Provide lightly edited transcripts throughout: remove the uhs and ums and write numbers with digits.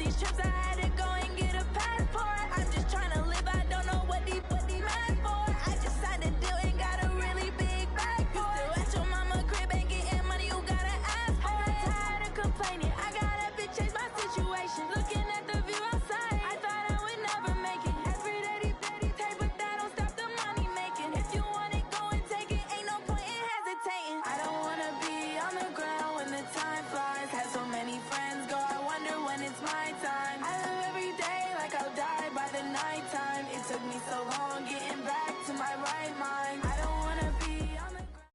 these trips, I had to go and get a passport. I'm just trying to live, I don't know what these mad for. I just signed a deal and got a really big bag for it. Still at your mama crib, ain't getting money, you gotta ask for it. I'm tired of complaining, I gotta change my situation. Looking at the view outside, I thought I would never make it. Every day they take, but that don't stop the money making. If you want it, go and take it, ain't no point in hesitating. I don't wanna be on the ground when the time flies. Had so many friends go, I wonder when it's my time. I live every day like I'll die by the nighttime. It took me so long getting back to my right mind. I don't wanna be on the ground.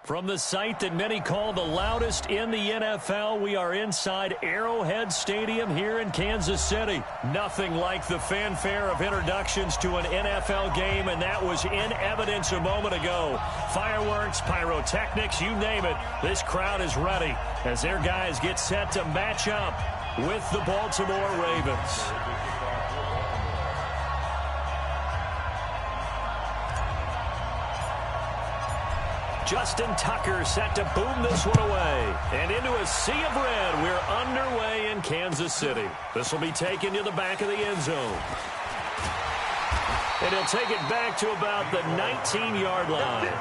From the site that many call the loudest in the NFL, we are inside Arrowhead Stadium here in Kansas City. Nothing like the fanfare of introductions to an NFL game, and that was in evidence a moment ago. Fireworks, pyrotechnics, you name it. This crowd is ready as their guys get set to match up with the Baltimore Ravens. Justin Tucker set to boom this one away. And into a sea of red, we're underway in Kansas City. This will be taken to the back of the end zone. And he'll take it back to about the 19-yard line.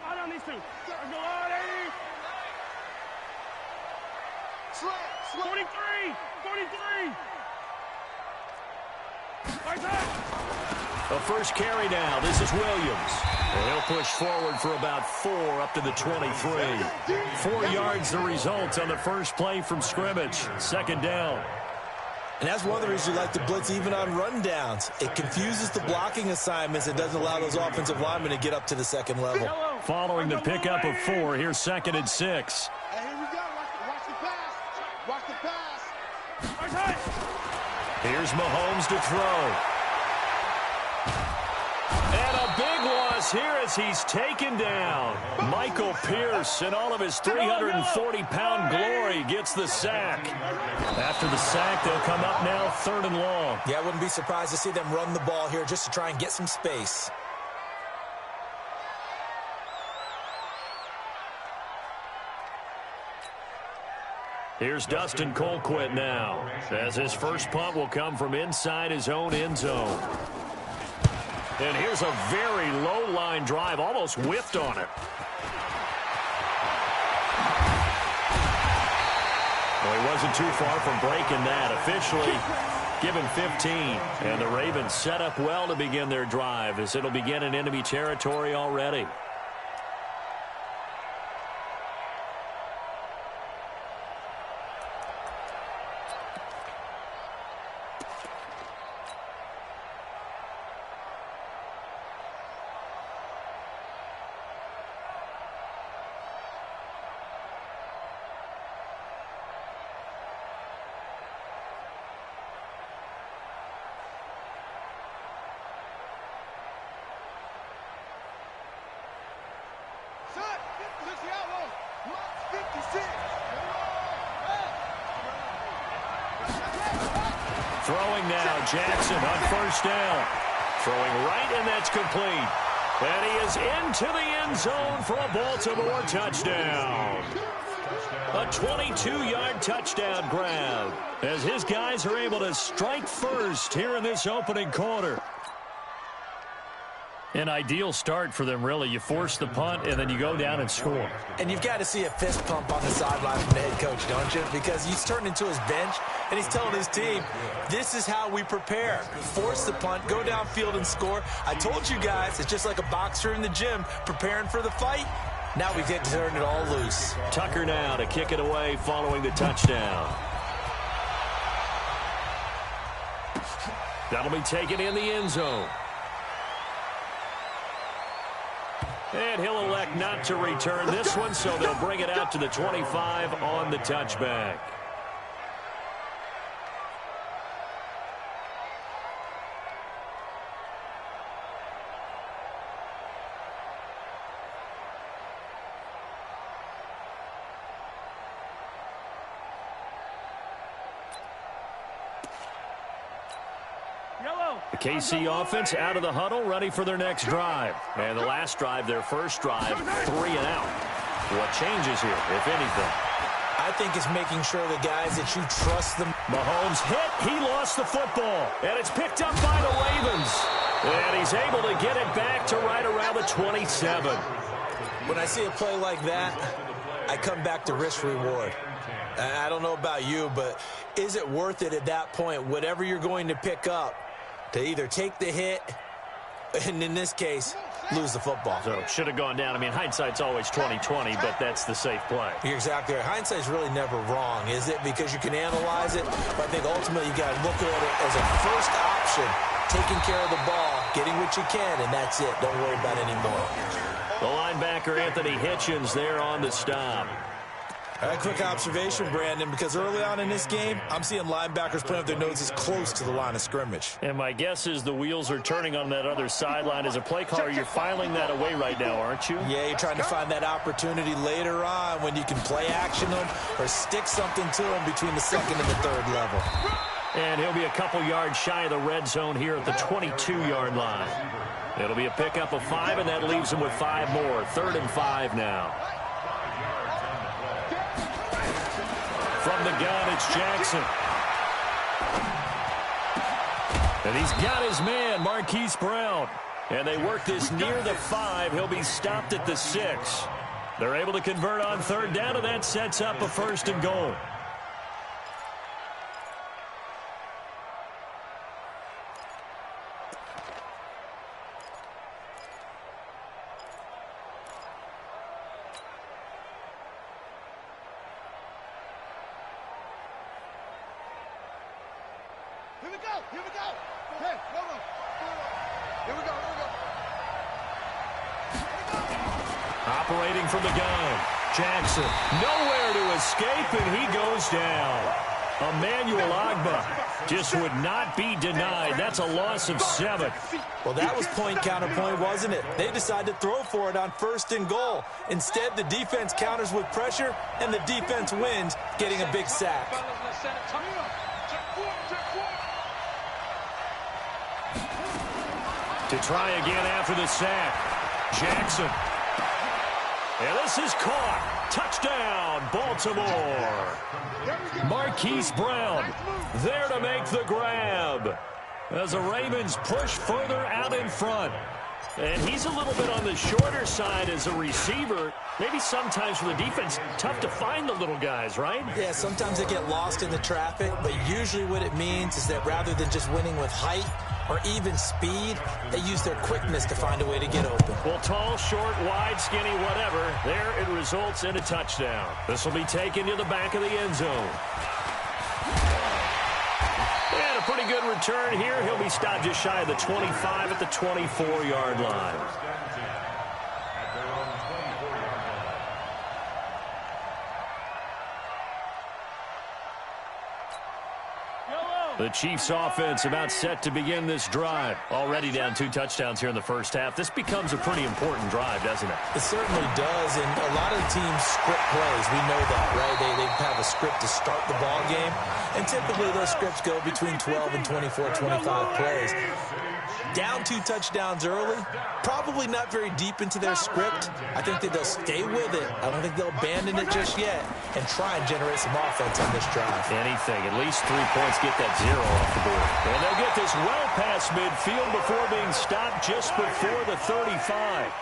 Fire down these two. Let's go, Artie. 43. Right there. The first carry now. This is Williams. And he'll push forward for about 4 up to the 23. 4 yards the result on the first play from scrimmage. Second down. And that's one of the reasons you like to blitz even on rundowns. It confuses the blocking assignments. It doesn't allow those offensive linemen to get up to the second level. Following the pickup of 4, here's 2nd and 6. Hey, here we go. Watch the pass. Watch the pass. Here's Mahomes to throw. And a big loss here as he's taken down. Michael Pierce, in all of his 340-pound glory, gets the sack. After the sack, they'll come up now 3rd and long. Yeah, I wouldn't be surprised to see them run the ball here just to try and get some space. Here's Dustin Colquitt now, as his first punt will come from inside his own end zone. And here's a very low-line drive, almost whiffed on it. Well, he wasn't too far from breaking that. Officially given 15. And the Ravens set up well to begin their drive as it'll begin in enemy territory already. Throwing now, Jackson on first down. Throwing right, and that's complete. And he is into the end zone for a Baltimore touchdown. A 22-yard touchdown grab as his guys are able to strike first here in this opening quarter. An ideal start for them, really. You force the punt, and then you go down and score. And you've got to see a fist pump on the sideline from the head coach, don't you? Because he's turned into his bench, and he's telling his team, this is how we prepare. Force the punt, go downfield and score. I told you guys, it's just like a boxer in the gym preparing for the fight. Now we get to turn it all loose. Tucker now to kick it away following the touchdown. That'll be taken in the end zone. And he'll elect not to return this one, so they'll bring it out to the 25 on the touchback. The KC offense out of the huddle, ready for their next drive. And the last drive, their first drive, 3 and out. What changes here, if anything? I think it's making sure the guys that you trust them. Mahomes hit. He lost the football. And it's picked up by the Ravens. And he's able to get it back to right around the 27. When I see a play like that, I come back to risk-reward. I don't know about you, but is it worth it at that point, whatever you're going to pick up, to either take the hit, and in this case, lose the football? So should have gone down. I mean, hindsight's always 20/20, but that's the safe play. You're exactly right. Hindsight's really never wrong, is it? Because you can analyze it, but I think ultimately you got to look at it as a first option, taking care of the ball, getting what you can, and that's it. Don't worry about it anymore. The linebacker, Anthony Hitchens, there on the stop. A quick observation, Brandon, because early on in this game, I'm seeing linebackers playing with their noses close to the line of scrimmage. And my guess is the wheels are turning on that other sideline. As a play caller, you're filing that away right now, aren't you? Yeah, you're trying to find that opportunity later on when you can play action them or stick something to them between the second and the third level. And he'll be a couple yards shy of the red zone here at the 22-yard line. It'll be a pickup of 5, and that leaves him with 5 more. 3rd and 5 now. From the gun, it's Jackson. And he's got his man, Marquise Brown. And they work this near the 5. He'll be stopped at the 6. They're able to convert on 3rd down, and that sets up a 1st and goal. Here we go. Here we go. Hey, no. Here we go. Operating from the gun, Jackson. Nowhere to escape, and he goes down. Emmanuel Ogbah just would not be denied. That's a loss of 7. Well, that was point counterpoint, wasn't it? They decided to throw for it on 1st and goal. Instead, the defense counters with pressure, and the defense wins, getting a big sack. To try again after the sack, Jackson. And this is caught. Touchdown, Baltimore. Marquise Brown there to make the grab as the Ravens push further out in front. And he's a little bit on the shorter side as a receiver. Maybe sometimes for the defense, tough to find the little guys, right? Yeah, sometimes they get lost in the traffic, but usually what it means is that rather than just winning with height or even speed, they use their quickness to find a way to get open. Well, tall, short, wide, skinny, whatever, there it results in a touchdown. This will be taken to the back of the end zone. And a pretty good return here. He'll be stopped just shy of the 25 at the 24-yard line. The Chiefs offense about set to begin this drive. Already down 2 touchdowns here in the first half. This becomes a pretty important drive, doesn't it? It certainly does, and a lot of the teams script plays. We know that, right? They have a script to start the ball game, and typically those scripts go between 12 and 24, 25 plays. Down 2 touchdowns early, probably not very deep into their script. I think that they'll stay with it. I don't think they'll abandon it just yet and try and generate some offense on this drive. Anything, at least 3 points, get that 0 off the board. And they'll get this well past midfield before being stopped just before the 35.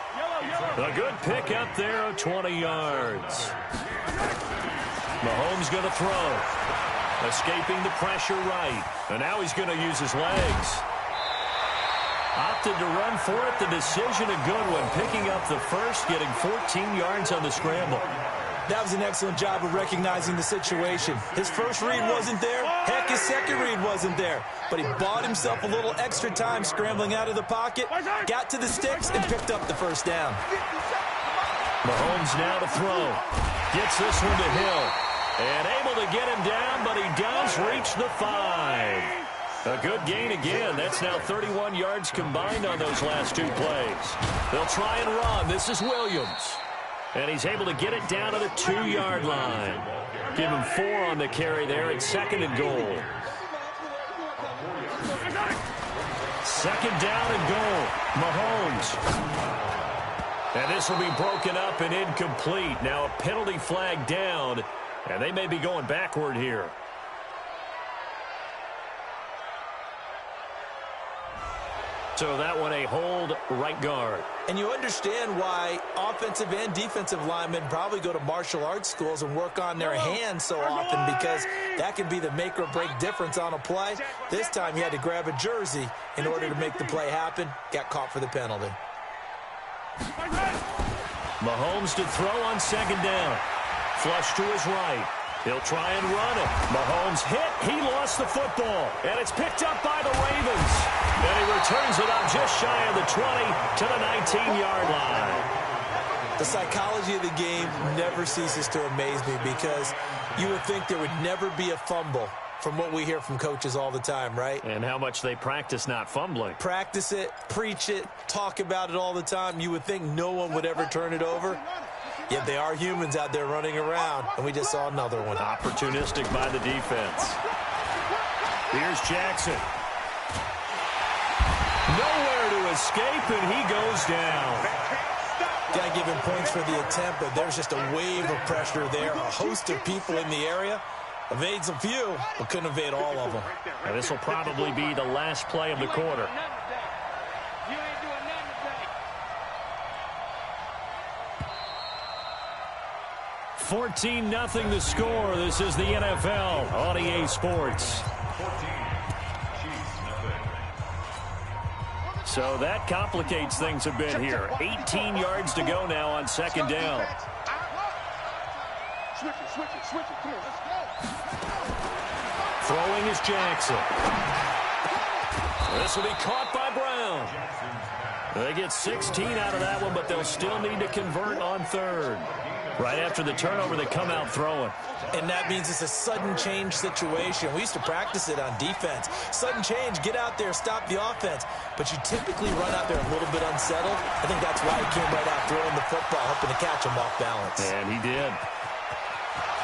A good pickup there of 20 yards. Mahomes going to throw. Escaping the pressure right. And now he's going to use his legs. Opted to run for it. The decision a good one. Picking up the first, getting 14 yards on the scramble. That was an excellent job of recognizing the situation. His first read wasn't there. Heck, his second read wasn't there. But he bought himself a little extra time scrambling out of the pocket, got to the sticks, and picked up the first down. Mahomes now to throw. Gets this one to Hill. And able to get him down, but he does reach the 5. A good gain again. That's now 31 yards combined on those last 2 plays. They'll try and run. This is Williams. And he's able to get it down to the 2-yard line. Give him 4 on the carry there at 2nd and goal. Second down and goal. Mahomes. And this will be broken up and incomplete. Now a penalty flag down, and they may be going backward here. So that one a hold, right guard. And you understand why offensive and defensive linemen probably go to martial arts schools and work on their hands so often, because that can be the make or break difference on a play. This time he had to grab a jersey in order to make the play happen. Got caught for the penalty. Mahomes to throw on second down. Flush to his right. He'll try and run it. Mahomes hit. He lost the football. And it's picked up by the Ravens. And he returns it up just shy of the 20 to the 19-yard line. The psychology of the game never ceases to amaze me, because you would think there would never be a fumble from what we hear from coaches all the time, right? And how much they practice not fumbling. Practice it, preach it, talk about it all the time. You would think no one would ever turn it over. Yet they are humans out there running around, and we just saw another one. Opportunistic by the defense. Here's Jackson. Nowhere to escape, and he goes down. Got to give him points for the attempt, but there's just a wave of pressure there. A host of people in the area. Evades a few, but couldn't evade all of them. Now this will probably be the last play of the quarter. 14-0 the score. This is the NFL on EA Sports. So that complicates things a bit here. 18 yards to go now on second down. Switch it, come on, let's go. Throwing is Jackson. This will be caught by Brown. They get 16 out of that one, but they'll still need to convert on third. Right after the turnover, they come out throwing. And that means it's a sudden change situation. We used to practice it on defense. Sudden change, get out there, stop the offense. But you typically run out there a little bit unsettled. I think that's why he came right out throwing the football, hoping to catch him off balance. And he did.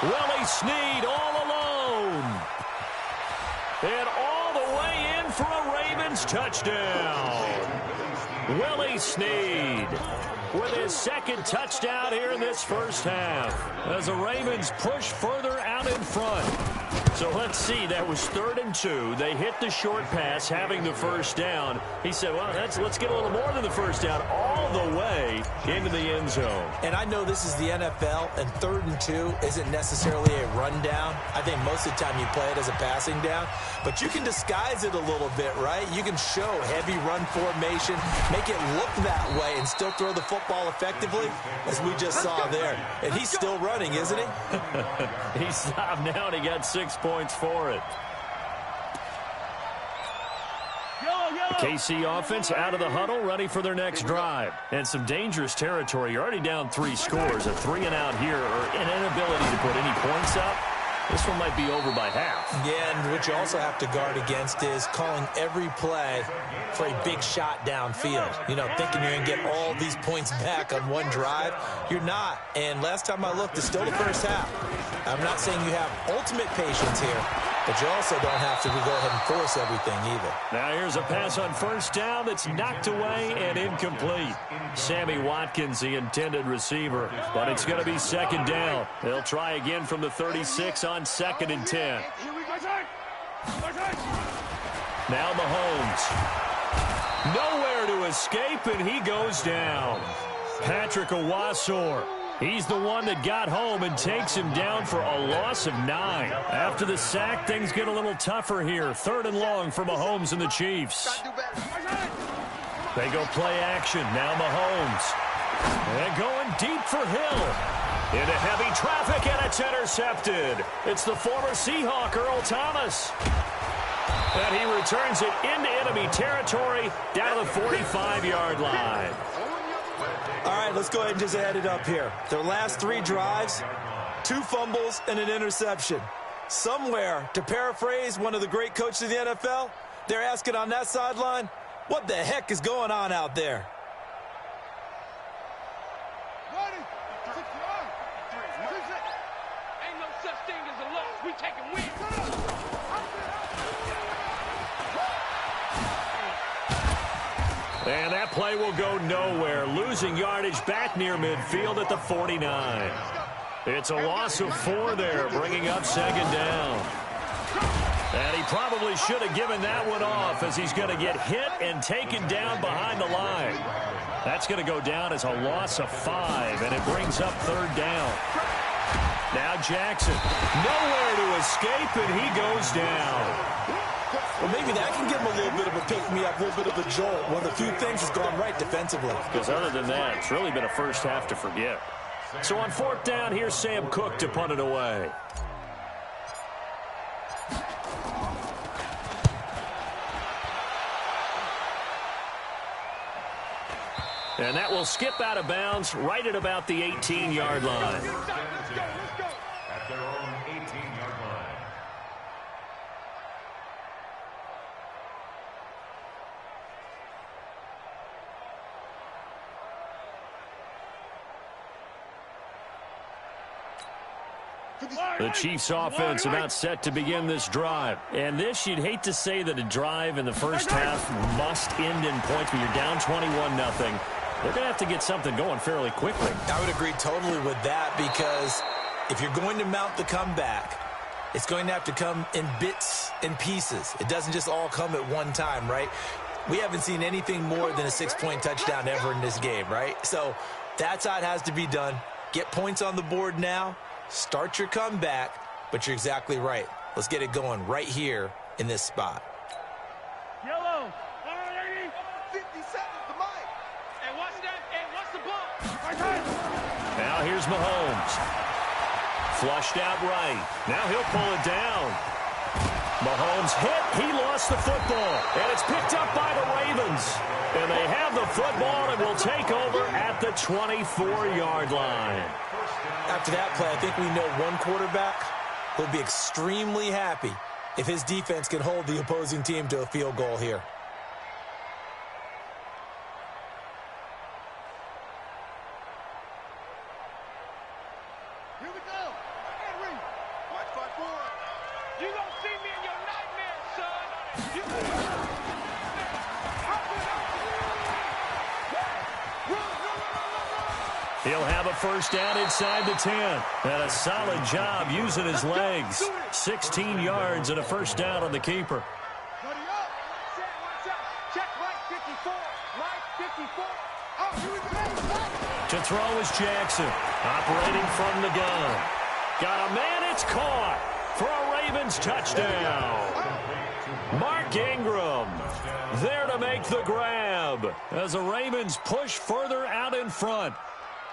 Willie Snead all alone. And all the way in for a Ravens touchdown. Willie Snead with his second touchdown here in this first half as the Ravens push further out in front. So let's see, that was 3rd and 2. They hit the short pass, having the first down. He said, well, let's get a little more than the first down, all the way into the end zone. And I know this is the NFL, and 3rd and 2 isn't necessarily a rundown. I think most of the time you play it as a passing down. But you can disguise it a little bit, right? You can show heavy run formation, make it look that way, and still throw the football effectively, as we just saw there. And he's still running, isn't he? He stopped now, and he got 6 points for it. The KC offense out of the huddle, ready for their next drive. And some dangerous territory. You're already down 3 scores. A 3-and-out here, or an inability to put any points up. This one might be over by half. Yeah, and what you also have to guard against is calling every play for a big shot downfield. You know, thinking you're going to get all these points back on one drive. You're not. And last time I looked, it's still the first half. I'm not saying you have ultimate patience here, but you also don't have to go ahead and force everything either. Now here's a pass on first down that's knocked away and incomplete. Sammy Watkins, the intended receiver, but it's going to be second down. They'll try again from the 36 on 2nd and 10. Now Mahomes. Nowhere to escape, and he goes down. Patrick Owasor. He's the one that got home and takes him down for a loss of 9. After the sack, things get a little tougher here. 3rd and long for Mahomes and the Chiefs. They go play action. Now Mahomes. And going deep for Hill. Into heavy traffic, and it's intercepted. It's the former Seahawk, Earl Thomas. And he returns it into enemy territory down the 45-yard line. All right, let's go ahead and just add it up here. Their last 3 drives, 2 fumbles and an interception. Somewhere, to paraphrase one of the great coaches of the NFL, they're asking on that sideline, what the heck is going on out there? Ain't no such thing as a loss. We taking wins. And that play will go nowhere, losing yardage back near midfield at the 49. It's a loss of 4 there, bringing up second down. And he probably should have given that one off, as he's going to get hit and taken down behind the line. That's going to go down as a loss of 5, and it brings up third down. Now Jackson, nowhere to escape, and he goes down. Well, maybe that can give him a little bit of a pick-me-up, a little bit of a jolt. One of the few things that's gone right defensively. Because other than that, it's really been a first half to forget. So on fourth down, here's Sam Cook to punt it away. And that will skip out of bounds right at about the 18-yard line. Let's go. At their own 18-yard line. The Chiefs offense about set to begin this drive. And this, you'd hate to say that a drive in the first half must end in points, but you're down 21-0. They're going to have to get something going fairly quickly. I would agree totally with that, because if you're going to mount the comeback, it's going to have to come in bits and pieces. It doesn't just all come at one time, right? We haven't seen anything more than a 6-point touchdown ever in this game, right? So that's how it has to be done. Get points on the board now. Start your comeback, but you're exactly right. Let's get it going right here in this spot. Yellow. All right, 50 seconds to Mike. Hey, watch that. Hey, watch the ball. Now here's Mahomes. Flushed out right. Now he'll pull it down. Mahomes hit. He lost the football. And it's picked up by the Ravens. And they have the football and will take over at the 24-yard line. After that play, I think we know one quarterback will be extremely happy if his defense can hold the opposing team to a field goal here. Here we go. Henry. Watch my board. You gonna see me in your nightmares, son. He'll have a first down inside the 10. And a solid job using his legs. 16 yards and a first down on the keeper. Buddy up. Set, watch out. Check Mike 54. Mike 54. Oh, here we go. To throw is Jackson. Operating from the gun. Got a man, it's caught. For a Ravens touchdown. Mark Ingram there to make the grab as the Ravens push further out in front.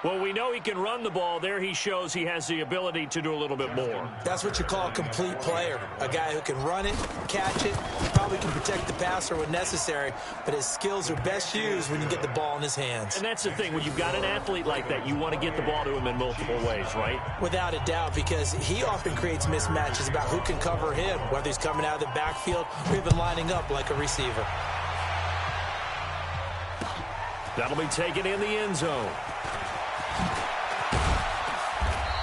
Well, we know he can run the ball. There he shows he has the ability to do a little bit more. That's what you call a complete player. A guy who can run it, catch it, probably can protect the passer when necessary, but his skills are best used when you get the ball in his hands. And that's the thing. When you've got an athlete like that, you want to get the ball to him in multiple ways, right? Without a doubt, because he often creates mismatches about who can cover him, whether he's coming out of the backfield or even lining up like a receiver. That'll be taken in the end zone.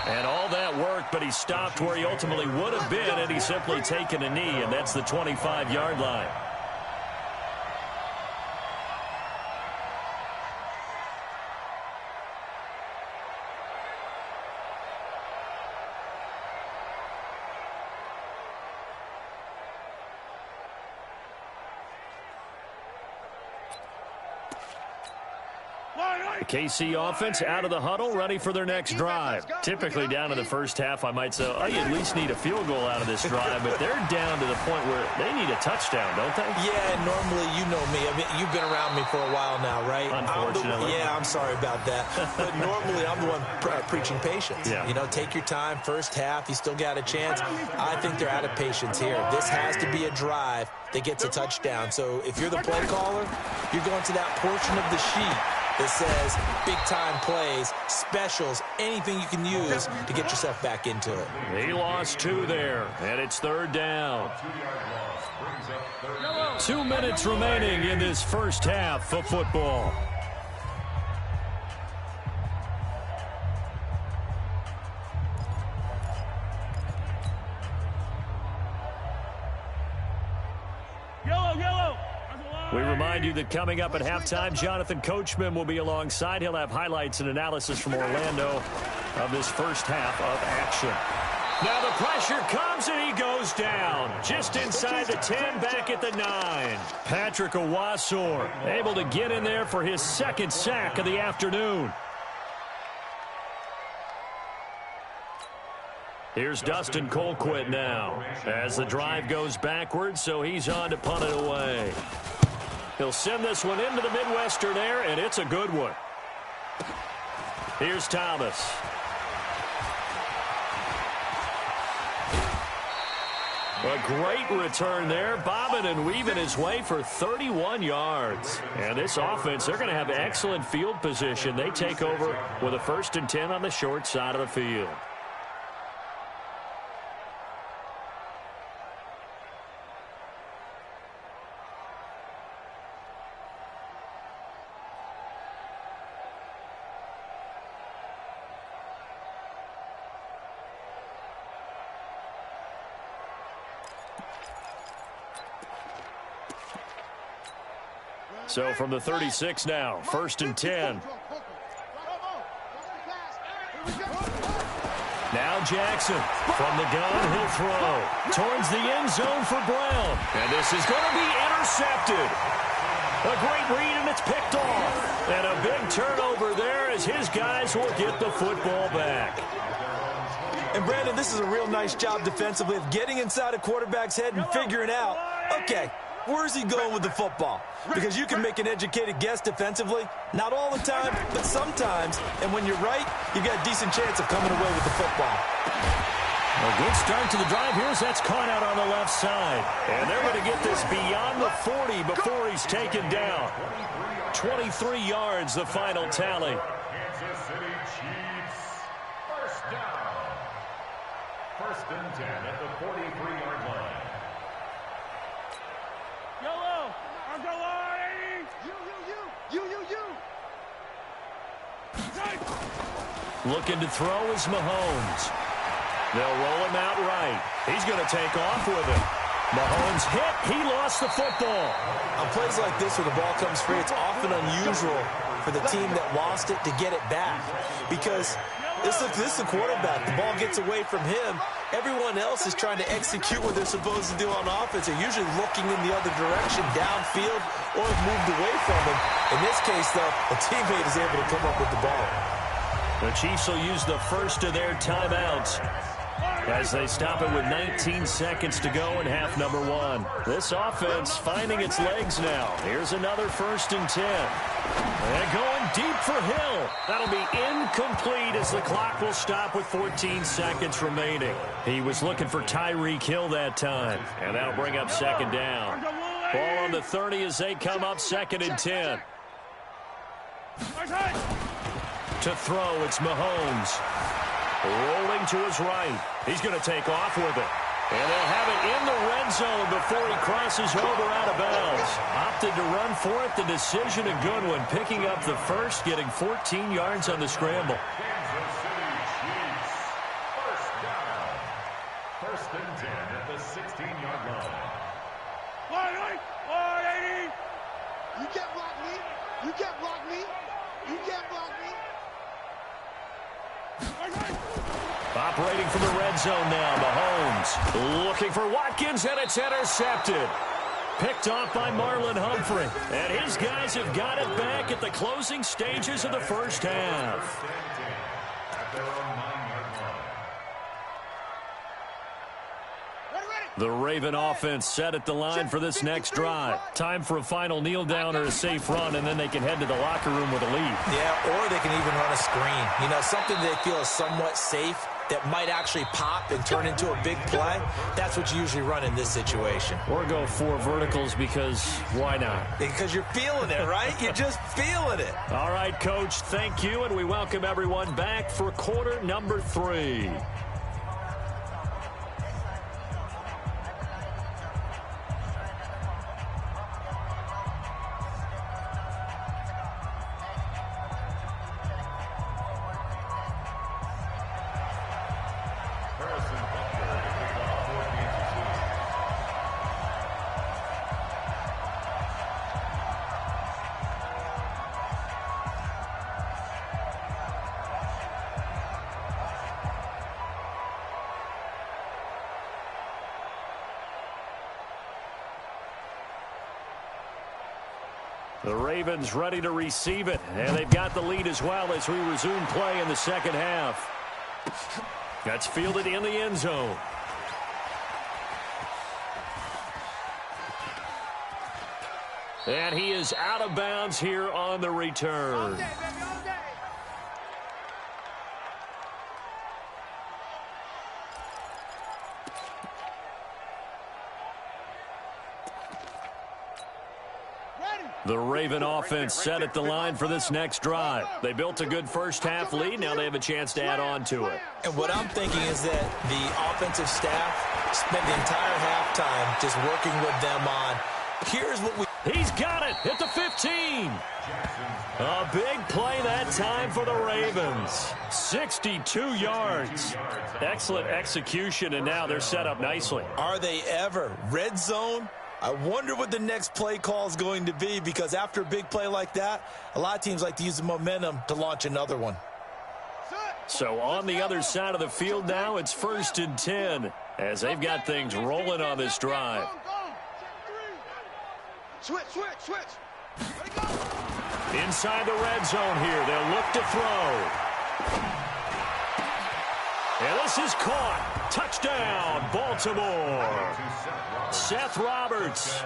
And all that worked, but he stopped where he ultimately would have been, and he's simply taken a knee, and that's the 25-yard line. The KC offense out of the huddle, ready for their next drive. Typically down in the first half, I might say, oh, you at least need a field goal out of this drive, but they're down to the point where they need a touchdown, don't they? Yeah, normally, you know me. I mean, you've been around me for a while now, right? Unfortunately. I'm sorry about that. But normally, I'm the one preaching patience. Yeah. You know, take your time. First half, you still got a chance. I think they're out of patience here. This has to be a drive that gets a touchdown. So if you're the play caller, you're going to that portion of the sheet that says big-time plays, specials, anything you can use to get yourself back into it. He lost 2 there, and it's third down. 2 minutes remaining in this first half of football. Yellow. That's a line. We remind you that coming up at halftime, Jonathan Coachman will be alongside. He'll have highlights and analysis from Orlando of this first half of action. Now the pressure comes and he goes down. Just inside the 10, back at the 9. Patrick Owasor able to get in there for his second sack of the afternoon. Here's Dustin Colquitt now as the drive goes backwards, so he's on to punt it away. He'll send this one into the Midwestern air, and it's a good one. Here's Thomas. A great return there, bobbing and weaving his way for 31 yards. And this offense, they're going to have excellent field position. They take over with a 1st and 10 on the short side of the field. So from the 36 now, 1st and 10. Now Jackson from the gun, he'll throw towards the end zone for Brown. And this is going to be intercepted. A great read, and it's picked off. And a big turnover there as his guys will get the football back. And Brandon, this is a real nice job defensively of getting inside a quarterback's head and figuring out, okay, where's he going with the football? Because you can make an educated guess defensively. Not all the time, but sometimes. And when you're right, you've got a decent chance of coming away with the football. A good start to the drive. Here's that's caught out on the left side. And they're going to get this beyond the 40 before he's taken down. 23 yards, the final tally. Kansas City Chiefs. First down. 1st and 10 at the 43-yard line. Yellow. I'm going. You. Looking to throw is Mahomes. They'll roll him out right. He's going to take off with it. Mahomes hit. He lost the football. On plays like this where the ball comes free, it's often unusual for the team that lost it to get it back. Because this is the quarterback. The ball gets away from him. Everyone else is trying to execute what they're supposed to do on offense. They're usually looking in the other direction, downfield, or have moved away from him. In this case, though, a teammate is able to come up with the ball. The Chiefs will use the first of their timeouts as they stop it with 19 seconds to go in half number 1. This offense finding its legs now. Here's another 1st and 10. And going deep for Hill. That'll be incomplete as the clock will stop with 14 seconds remaining. He was looking for Tyreek Hill that time. And that'll bring up 2nd down. Ball on the 30 as they come up 2nd and 10. To throw, it's Mahomes. Rolling to his right. He's going to take off with it. And they'll have it in the red zone before he crosses over out of bounds. Opted to run for it. The decision, a good one. Picking up the first, getting 14 yards on the scramble. Kansas City Chiefs. First down. 1st and 10 at the 16-yard line. 180. You can't block me. You can't block me. You can't block me. Operating from the red zone now, Mahomes looking for Watkins, and it's intercepted. Picked off by Marlon Humphrey. And his guys have got it back at the closing stages of the first half. At their own 9-yard line. The Raven offense set at the line for this next drive. Time for a final kneel down or a safe run, and then they can head to the locker room with a lead. Yeah, or they can even run a screen. You know, something they feel is somewhat safe that might actually pop and turn into a big play. That's what you usually run in this situation. Or go 4 verticals because why not? Because you're feeling it, right? You're just feeling it. All right, Coach, thank you, and we welcome everyone back for quarter number 3. The Ravens ready to receive it, and they've got the lead as well as we resume play in the second half. That's fielded in the end zone. And he is out of bounds here on the return. The Raven offense set at the line for this next drive. They built a good first-half lead. Now they have a chance to add on to it. And what I'm thinking is that the offensive staff spent the entire halftime just working with them on, here's what we... He's got it at the 15. A big play that time for the Ravens. 62 yards. Excellent execution, and now they're set up nicely. Are they ever? Red zone? I wonder what the next play call is going to be, because after a big play like that, a lot of teams like to use the momentum to launch another one. So on the other side of the field now, it's 1st and 10 as they've got things rolling on this drive. Switch. Inside the red zone here, they'll look to throw. And this is caught. Touchdown, Baltimore. Seth Roberts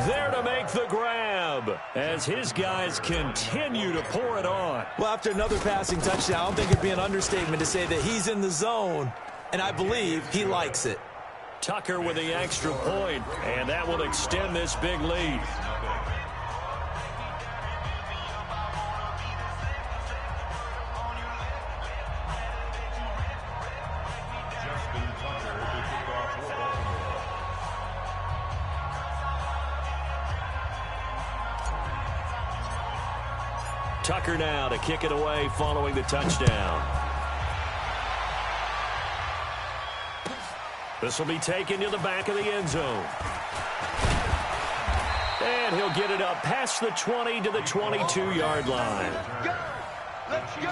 there to make the grab as his guys continue to pour it on. Well, after another passing touchdown, I don't think it'd be an understatement to say that he's in the zone, and I believe he likes it. Tucker with the extra point, and that will extend this big lead. Tucker now to kick it away following the touchdown. This will be taken to the back of the end zone. And he'll get it up past the 20 to the 22-yard line. Let's go.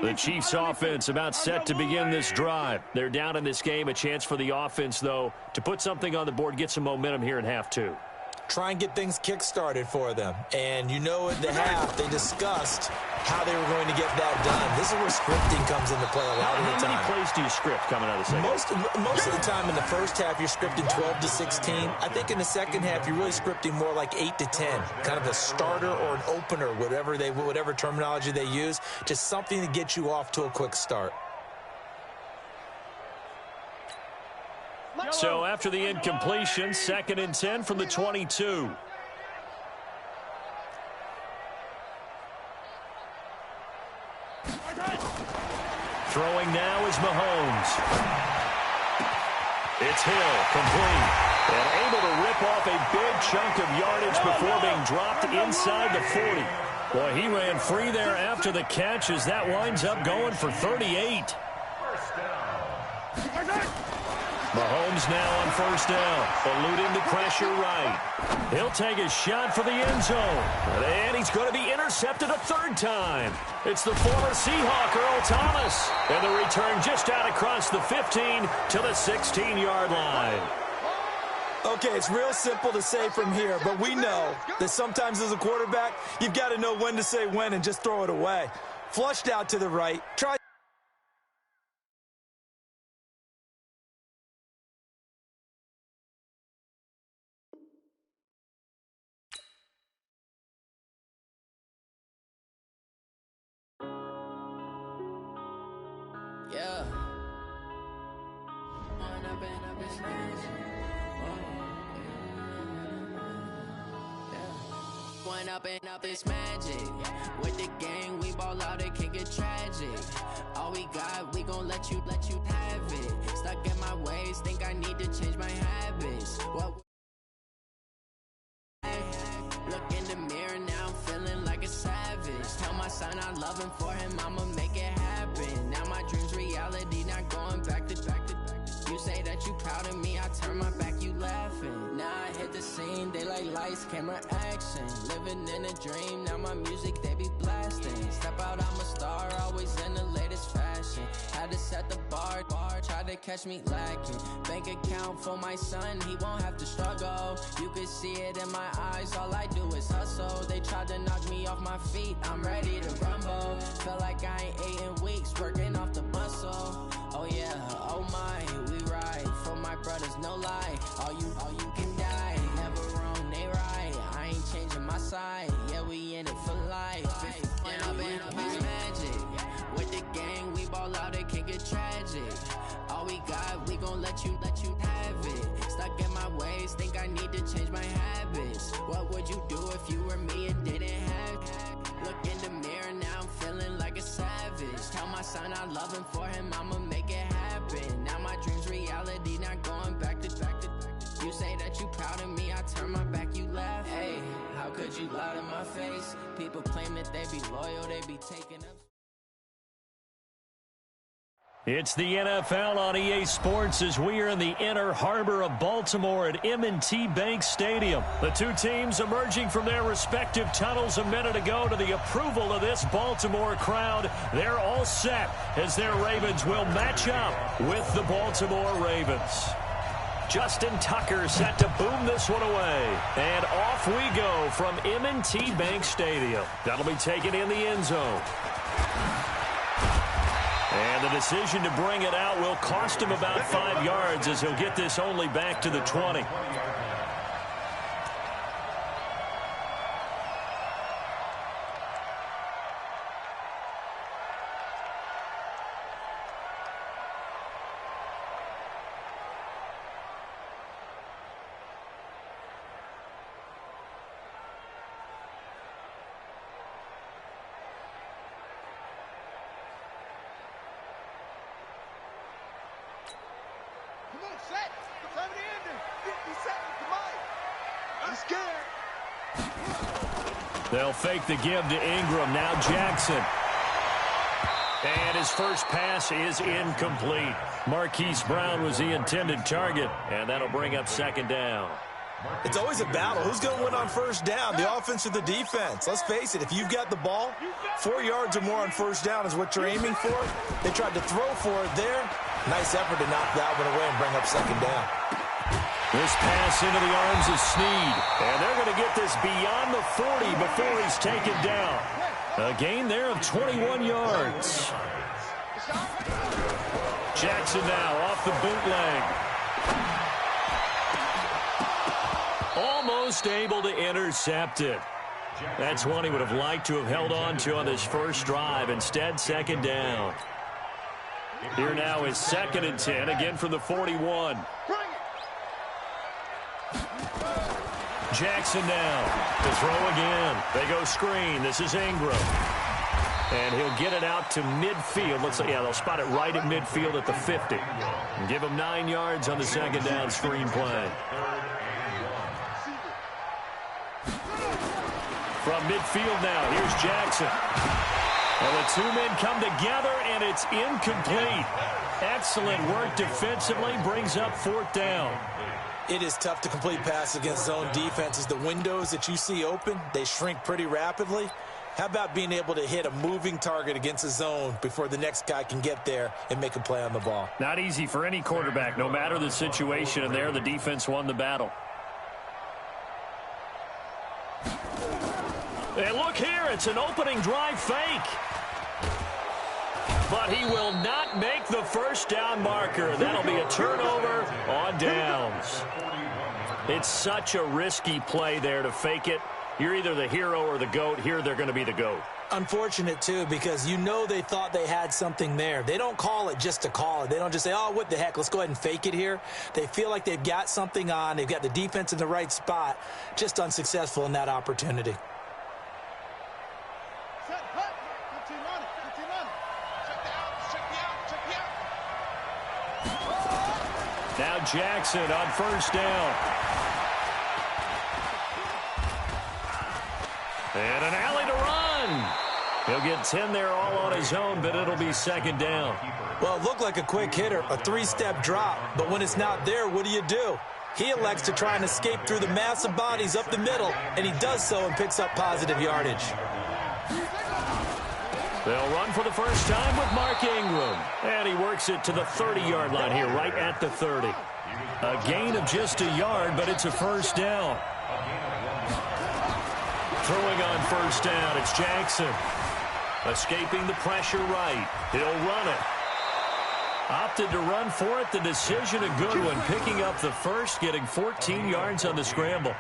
The Chiefs offense about set to begin this drive. They're down in this game. A chance for the offense, though, to put something on the board, get some momentum here in half two. Try and get things kick-started for them. And you know at the half, they discussed how they were going to get that done. This is where scripting comes into play a lot of the time. How many plays do you script coming out of the second? Most of the time in the first half, you're scripting 12 to 16. I think in the second half, you're really scripting more like 8 to 10. Kind of a starter or an opener, whatever terminology they use. Just something to get you off to a quick start. So after the incompletion, 2nd and 10 from the 22. Throwing now is Mahomes. It's Hill, complete. And able to rip off a big chunk of yardage before being dropped inside the 40. Boy, he ran free there after the catch as that winds up going for 38. Mahomes now on 1st down, eluding the pressure right. He'll take a shot for the end zone, and he's going to be intercepted a 3rd time. It's the former Seahawk, Earl Thomas, and the return just out across the 15 to the 16-yard line. Okay, it's real simple to say from here, but we know that sometimes as a quarterback, you've got to know when to say when and just throw it away. Flushed out to the right. Try. Yeah. One up and up is magic. With the gang, we ball out, it can get tragic. All we got, we gon' let you have it. Stuck in my ways, think I need to change my habits. Look in the mirror now, I'm feeling like a savage. Tell my son I love him, for him I'ma make it happen. Now my dream's reality, not going back to. You say that you proud of me, I turn my back, you laughing. Now I hit the scene, they like lights, camera, action. Living in a dream, now my music, they be blasting. Step out, I'm a star, always in the latest fashion. Had to set the bar, try to catch me lacking. Bank account for my son, he won't have to struggle. You can see it in my eyes, all I do is hustle. They tried to knock me off my feet, I'm ready to rumble. Feel like I ain't ate in weeks, working off the muscle. Oh yeah, oh my, we ride for my brothers, no lie. All you can die, never wrong, they right. I ain't changing my side, yeah, we in it for life. And I've been magic with the gang, we ball out, it can get tragic. All we got, we gon' let you have it. Stuck in my ways, think I need to change my habits. What would you do if you were me and didn't have it? Look in the mirror, now I'm feeling like a savage. Tell my son I love him, for him I'ma make it happen. Now my dream's reality, not going back to. You say that you proud of me, I turn my back, you laugh. Hey, how could you lie to my face? People claim that they be loyal, they be taking up. It's the NFL on EA Sports as we are in the inner harbor of Baltimore at M&T Bank Stadium. The two teams emerging from their respective tunnels a minute ago to the approval of this Baltimore crowd. They're all set as their Ravens will match up with the Baltimore Ravens. Justin Tucker set to boom this one away. And off we go from M&T Bank Stadium. That'll be taken in the end zone. And the decision to bring it out will cost him about 5 yards as he'll get this only back to the 20. Set. Time to end it. 50 seconds. Come on. I'm scared. They'll fake the give to Ingram. Now Jackson. And his first pass is incomplete. Marquise Brown was the intended target, and that'll bring up second down. It's always a battle. Who's going to win on first down, the offense or the defense? Let's face it, if you've got the ball, 4 yards or more on first down is what you're aiming for. They tried to throw for it there. Nice effort to knock that one away and bring up second down. This pass into the arms of Snead. And they're going to get this beyond the 40 before he's taken down. A gain there of 21 yards. Jackson now off the bootleg. Almost able to intercept it. That's one he would have liked to have held on to on this first drive. Instead, second down. Here now is 2nd and 10, again from the 41. Jackson now to throw again. They go screen. This is Ingram. And he'll get it out to midfield. Looks like, yeah, they'll spot it right at midfield at the 50. And give him 9 yards on the second down screen play. From midfield now, here's Jackson. And the two men come together, and it's incomplete. Excellent work defensively, brings up 4th down. It is tough to complete passes against zone defenses. The windows that you see open, they shrink pretty rapidly. How about being able to hit a moving target against a zone before the next guy can get there and make a play on the ball? Not easy for any quarterback, no matter the situation, and there the defense won the battle. And look here, it's an opening drive fake. But he will not make the first down marker. That'll be a turnover on downs. It's such a risky play there to fake it. You're either the hero or the GOAT. Here they're going to be the GOAT. Unfortunate, too, because you know they thought they had something there. They don't call it just to call it. They don't just say, oh, what the heck, let's go ahead and fake it here. They feel like they've got something on. They've got the defense in the right spot. Just unsuccessful in that opportunity. Now Jackson on first down. And an alley to run. He'll get 10 there all on his own, but it'll be second down. Well, it looked like a quick hitter, a three-step drop. But when it's not there, what do? He elects to try and escape through the massive bodies up the middle, and he does so and picks up positive yardage. They'll run for the first time with Mark Ingram. And he works it to the 30-yard line here, right at the 30. A gain of just a yard, but it's a first down. Throwing on first down, it's Jackson. Escaping the pressure right. He'll run it. Opted to run for it. The decision a good one. Picking up the first, getting 14 yards on the scramble.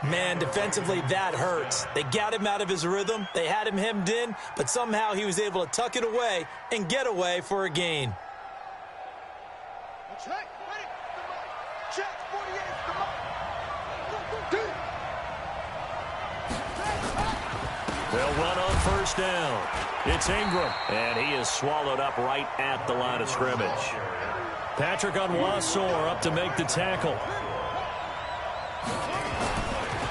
Man, defensively, that hurts. They got him out of his rhythm. They had him hemmed in, but somehow he was able to tuck it away and get away for a gain. Check, ready, check, 48, come on. They'll run on first down. It's Ingram, and he is swallowed up right at the line of scrimmage. Patrick Onwuasor up to make the tackle.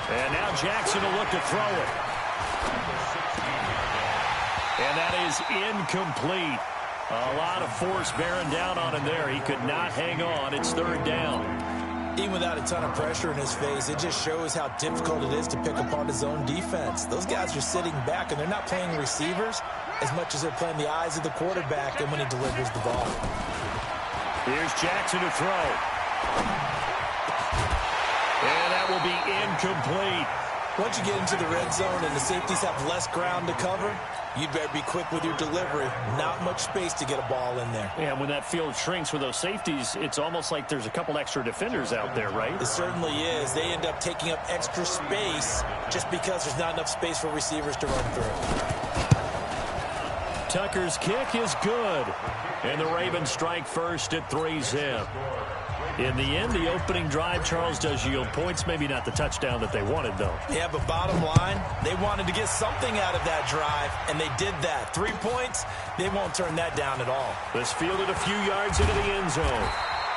And now Jackson will look to throw it. And that is incomplete. A lot of force bearing down on him there. He could not hang on. It's third down. Even without a ton of pressure in his face, it just shows how difficult it is to pick apart his own defense. Those guys are sitting back, and they're not playing receivers as much as they're playing the eyes of the quarterback and when he delivers the ball. Here's Jackson to throw. And that will be incomplete. Once you get into the red zone and the safeties have less ground to cover, you'd better be quick with your delivery. Not much space to get a ball in there. Yeah, when that field shrinks with those safeties, it's almost like there's a couple extra defenders out there, right? It certainly is. They end up taking up extra space just because there's not enough space for receivers to run through. Tucker's kick is good. And the Ravens strike first at 3-zip. In the end, the opening drive, Charles, does yield points. Maybe not the touchdown that they wanted, though. Yeah, but bottom line, they wanted to get something out of that drive, and they did that. 3 points, they won't turn that down at all. This fielded a few yards into the end zone.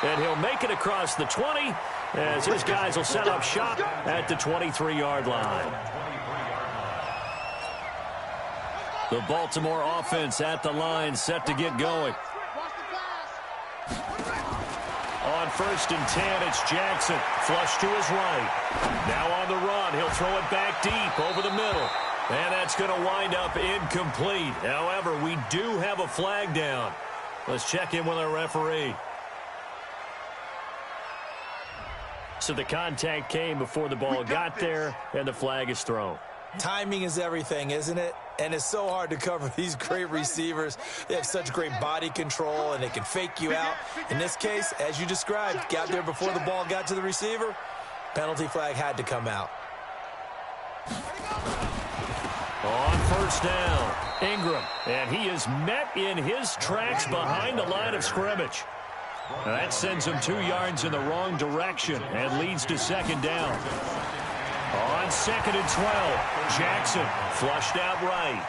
And he'll make it across the 20 as his guys will set up shop at the 23-yard line. The Baltimore offense at the line, set to get going. On 1st and 10, it's Jackson. Flush to his right. Now on the run. He'll throw it back deep over the middle. And that's going to wind up incomplete. However, we do have a flag down. Let's check in with our referee. So the contact came before the ball got there, and the flag is thrown. Timing is everything, isn't it? And it's so hard to cover these great receivers. They have such great body control, and they can fake you out. In this case, as you described, got there before the ball got to the receiver. Penalty flag had to come out. On first down, Ingram. And he is met in his tracks behind the line of scrimmage. Now that sends him 2 yards in the wrong direction and leads to second down. On 2nd and 12, Jackson flushed out right.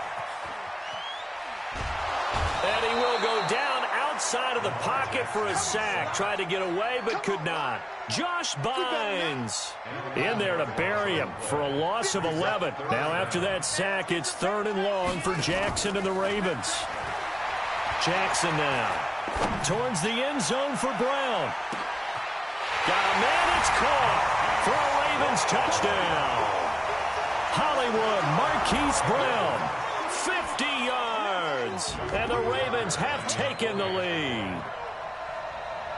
And he will go down outside of the pocket for a sack. Tried to get away but could not. Josh Bynes in there to bury him for a loss of 11. Now after that sack, it's 3rd and long for Jackson and the Ravens. Jackson now towards the end zone for Brown. Got a man, it's caught for a Ravens touchdown. Hollywood Marquise Brown, 50 yards, and the Ravens have taken the lead.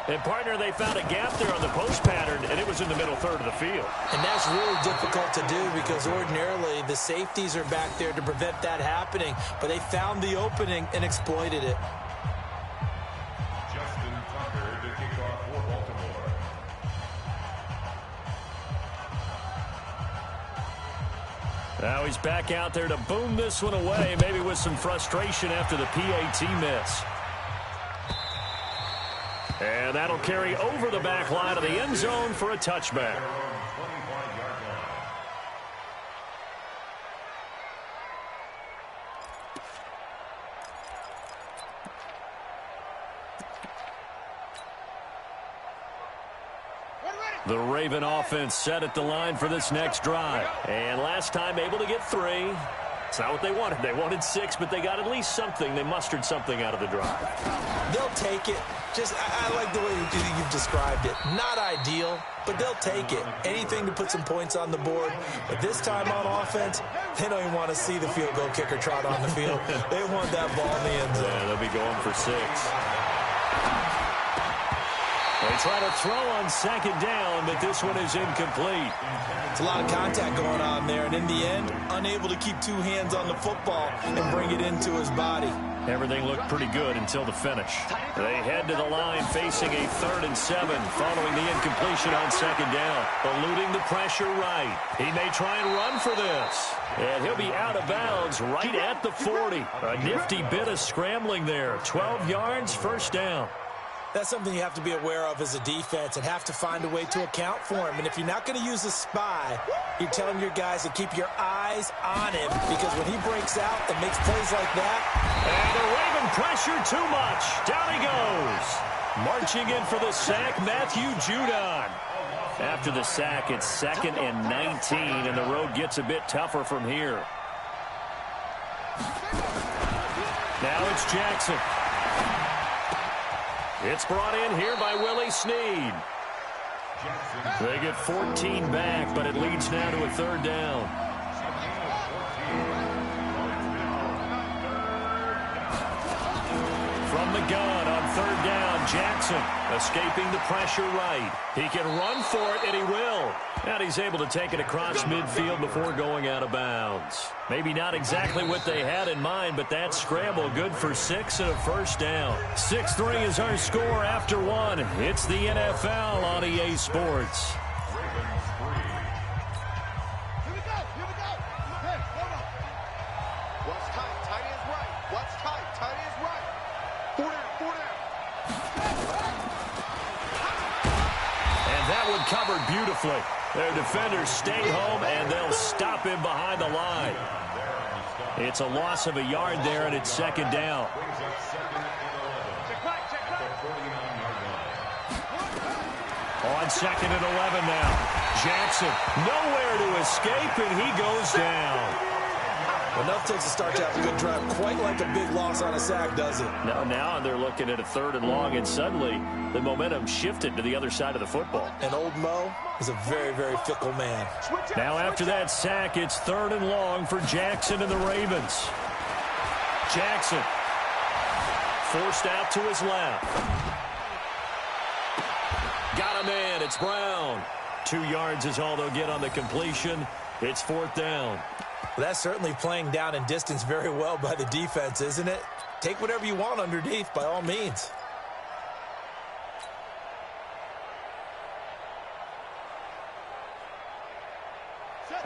And, partner, they found a gap there on the post pattern, and it was in the middle third of the field. And that's really difficult to do because ordinarily the safeties are back there to prevent that happening, but they found the opening and exploited it. Justin Tucker to kick off for Baltimore. Now he's back out there to boom this one away, maybe with some frustration after the PAT miss. And that'll carry over the back line of the end zone for a touchback. The Raven offense set at the line for this next drive. And last time able to get 3. It's not what they wanted. They wanted 6, but they got at least something. They mustered something out of the drive. They'll take it. I like the way you've described it. Not ideal, but they'll take it. Anything to put some points on the board. But this time on offense, they don't even want to see the field goal kicker trot on the field. They want that ball in the end zone. Yeah, they'll be going for 6. They try to throw on 2nd down, but this one is incomplete. It's a lot of contact going on there, and in the end, unable to keep 2 hands on the football and bring it into his body. Everything looked pretty good until the finish. They head to the line facing a 3rd and 7 following the incompletion on 2nd down. Eluding the pressure right. He may try and run for this. And he'll be out of bounds right at the 40. A nifty bit of scrambling there. 12 yards, 1st down. That's something you have to be aware of as a defense and have to find a way to account for him. And if you're not going to use a spy, you're telling your guys to keep your eyes on him, because when he breaks out and makes plays like that. And the Raven pressure too much. Down he goes. Marching in for the sack, Matthew Judon. After the sack, it's 2nd and 19, and the road gets a bit tougher from here. Now it's Jackson. It's brought in here by Willie Snead. They get 14 back, but it leads now to a 3rd down. From the gun on 3rd down, Jackson escaping the pressure right. He can run for it, and he will. And he's able to take it across midfield before going out of bounds. Maybe not exactly what they had in mind, but that scramble good for 6 and a 1st down. 6-3 is our score after 1. It's the NFL on EA Sports. Covered beautifully. Their defenders stayed home, and they'll stop him behind the line. It's a loss of a yard there, and it's 2nd down. On 2nd and 11 now. Jackson nowhere to escape, and he goes down. Enough takes to start to have a good drive. Quite like a big loss on a sack, does it? Now they're looking at a 3rd and long, and suddenly the momentum shifted to the other side of the football. And old Mo is a very, very fickle man. Now after that sack, it's 3rd and long for Jackson and the Ravens. Jackson forced out to his left. Got a man. It's Brown. 2 yards is all they'll get on the completion. It's 4th down. Well, that's certainly playing down and distance very well by the defense, isn't it? Take whatever you want underneath, by all means.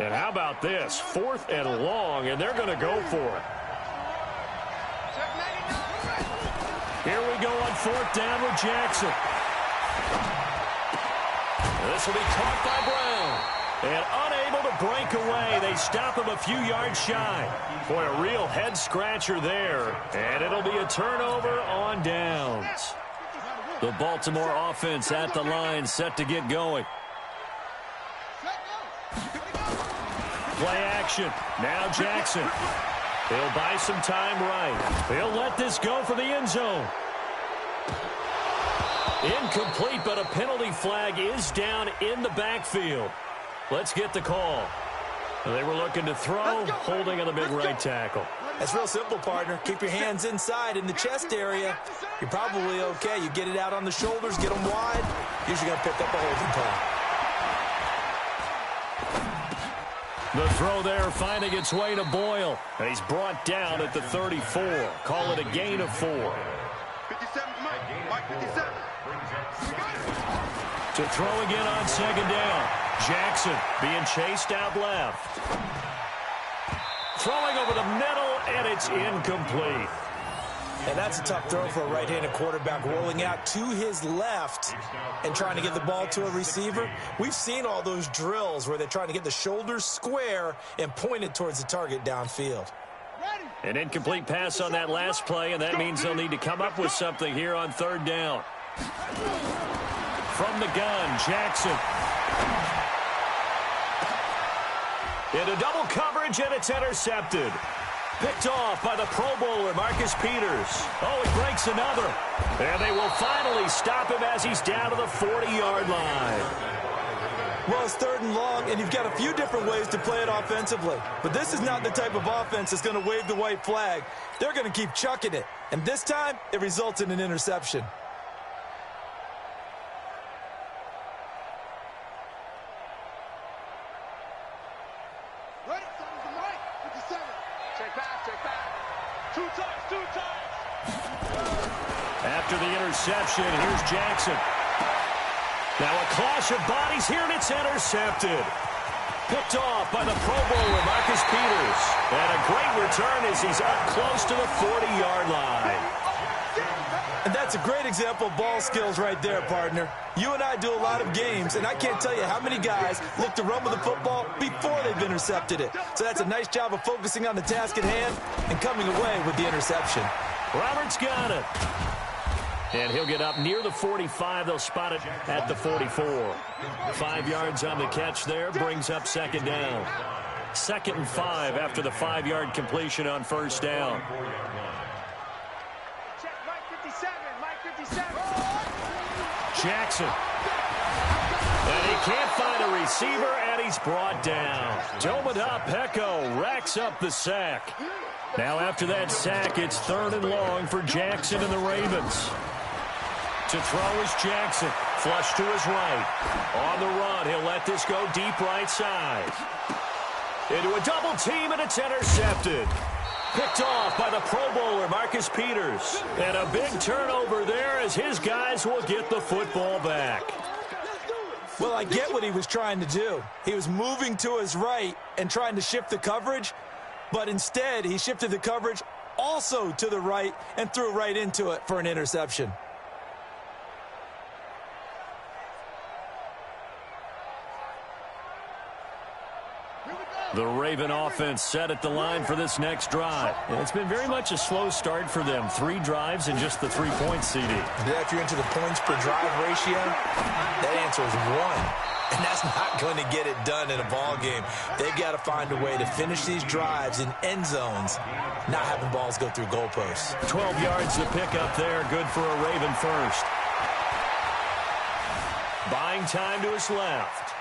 And how about this? 4th and long, and they're going to go for it. Here we go on 4th down with Jackson. This will be caught by Brown. And unable to break away, they stop him a few yards shy. Boy, a real head-scratcher there. And it'll be a turnover on downs. The Baltimore offense at the line, set to get going. Play action. Now Jackson. He'll buy some time right. He'll let this go for the end zone. Incomplete, but a penalty flag is down in the backfield. Let's get the call. They were looking to throw, holding on the big right tackle. That's real simple, partner. Keep your hands inside in the chest area. You're probably okay. You get it out on the shoulders, get them wide. Usually going to pick up a holding call. The throw there finding its way to Boyle. And he's brought down at the 34. Call it a gain of 4. 57, Mike 57. To throw again on 2nd down. Jackson being chased out left. Throwing over the middle, and it's incomplete. And that's a tough throw for a right-handed quarterback, rolling out to his left and trying to get the ball to a receiver. We've seen all those drills where they're trying to get the shoulders square and point it towards the target downfield. An incomplete pass on that last play, and that means they'll need to come up with something here on 3rd down. From the gun, Jackson. Into double coverage, and it's intercepted. Picked off by the Pro Bowler, Marcus Peters. Oh, he breaks another. And they will finally stop him as he's down to the 40-yard line. Well, it's 3rd and long, and you've got a few different ways to play it offensively. But this is not the type of offense that's going to wave the white flag. They're going to keep chucking it. And this time, it results in an interception. After the interception, here's Jackson. Now a clash of bodies here, and it's intercepted. Picked off by the Pro Bowler, Marcus Peters. And a great return as he's up close to the 40-yard line. And that's a great example of ball skills right there, partner. You and I do a lot of games, and I can't tell you how many guys look to run with the football before they've intercepted it. So that's a nice job of focusing on the task at hand and coming away with the interception. Roberts got it. And he'll get up near the 45. They'll spot it at the 44. 5 yards on the catch there. Brings up 2nd down. 2nd and 5 after the 5-yard completion on 1st down. Check Mike 57. Mike 57. Jackson. And he can't find a receiver, and he's brought down. Dome it up. Pecco racks up the sack. Now after that sack, it's 3rd and long for Jackson and the Ravens. To throw is Jackson. Flush to his right. On the run, he'll let this go deep right side. Into a double team, and it's intercepted. Picked off by the Pro Bowler, Marcus Peters. And a big turnover there as his guys will get the football back. Well, I get what he was trying to do. He was moving to his right and trying to shift the coverage, but instead he shifted the coverage also to the right and threw right into it for an interception. The Raven offense set at the line for this next drive. And it's been very much a slow start for them. 3 drives and just the 3 points, CD. Yeah, if you're into the points per drive ratio, that answer is 1. And that's not going to get it done in a ball game. They've got to find a way to finish these drives in end zones, not having balls go through goalposts. 12 yards to pick up there. Good for a Raven first. Buying time to his left.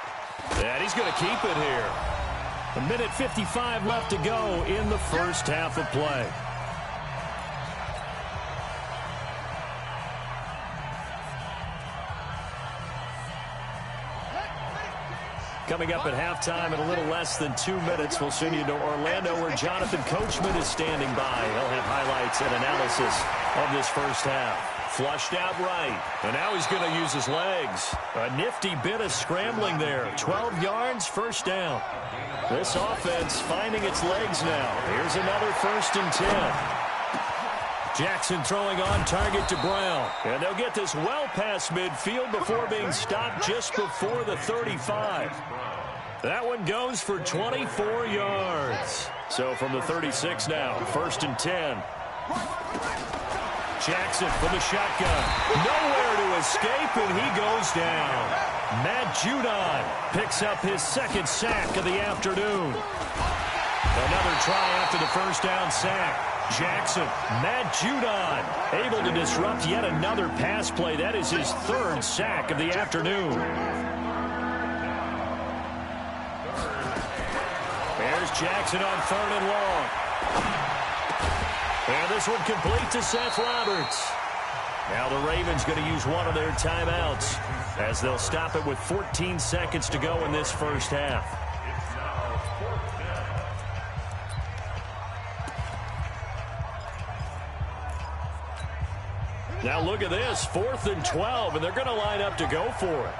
And he's going to keep it here. 1:55 left to go in the first half of play. Coming up at halftime in a little less than 2 minutes, we'll send you to Orlando where Jonathan Coachman is standing by. He'll have highlights and analysis of this first half. Flushed out right, and now he's going to use his legs. A nifty bit of scrambling there. 12 yards, first down. This offense finding its legs now. Here's another 1st and 10. Jackson throwing on target to Brown. And they'll get this well past midfield before being stopped just before the 35. That one goes for 24 yards. So from the 36 now, 1st and 10. Jackson from the shotgun. Nowhere to escape, and he goes down. Matt Judon picks up his 2nd sack of the afternoon. Another try after the first down sack. Jackson, Matt Judon, able to disrupt yet another pass play. That is his 3rd sack of the afternoon. There's Jackson on 3rd and long. And this one complete to Seth Roberts. Now the Ravens going to use one of their timeouts as they'll stop it with 14 seconds to go in this first half. Now look at this, 4th and 12, and they're going to line up to go for it.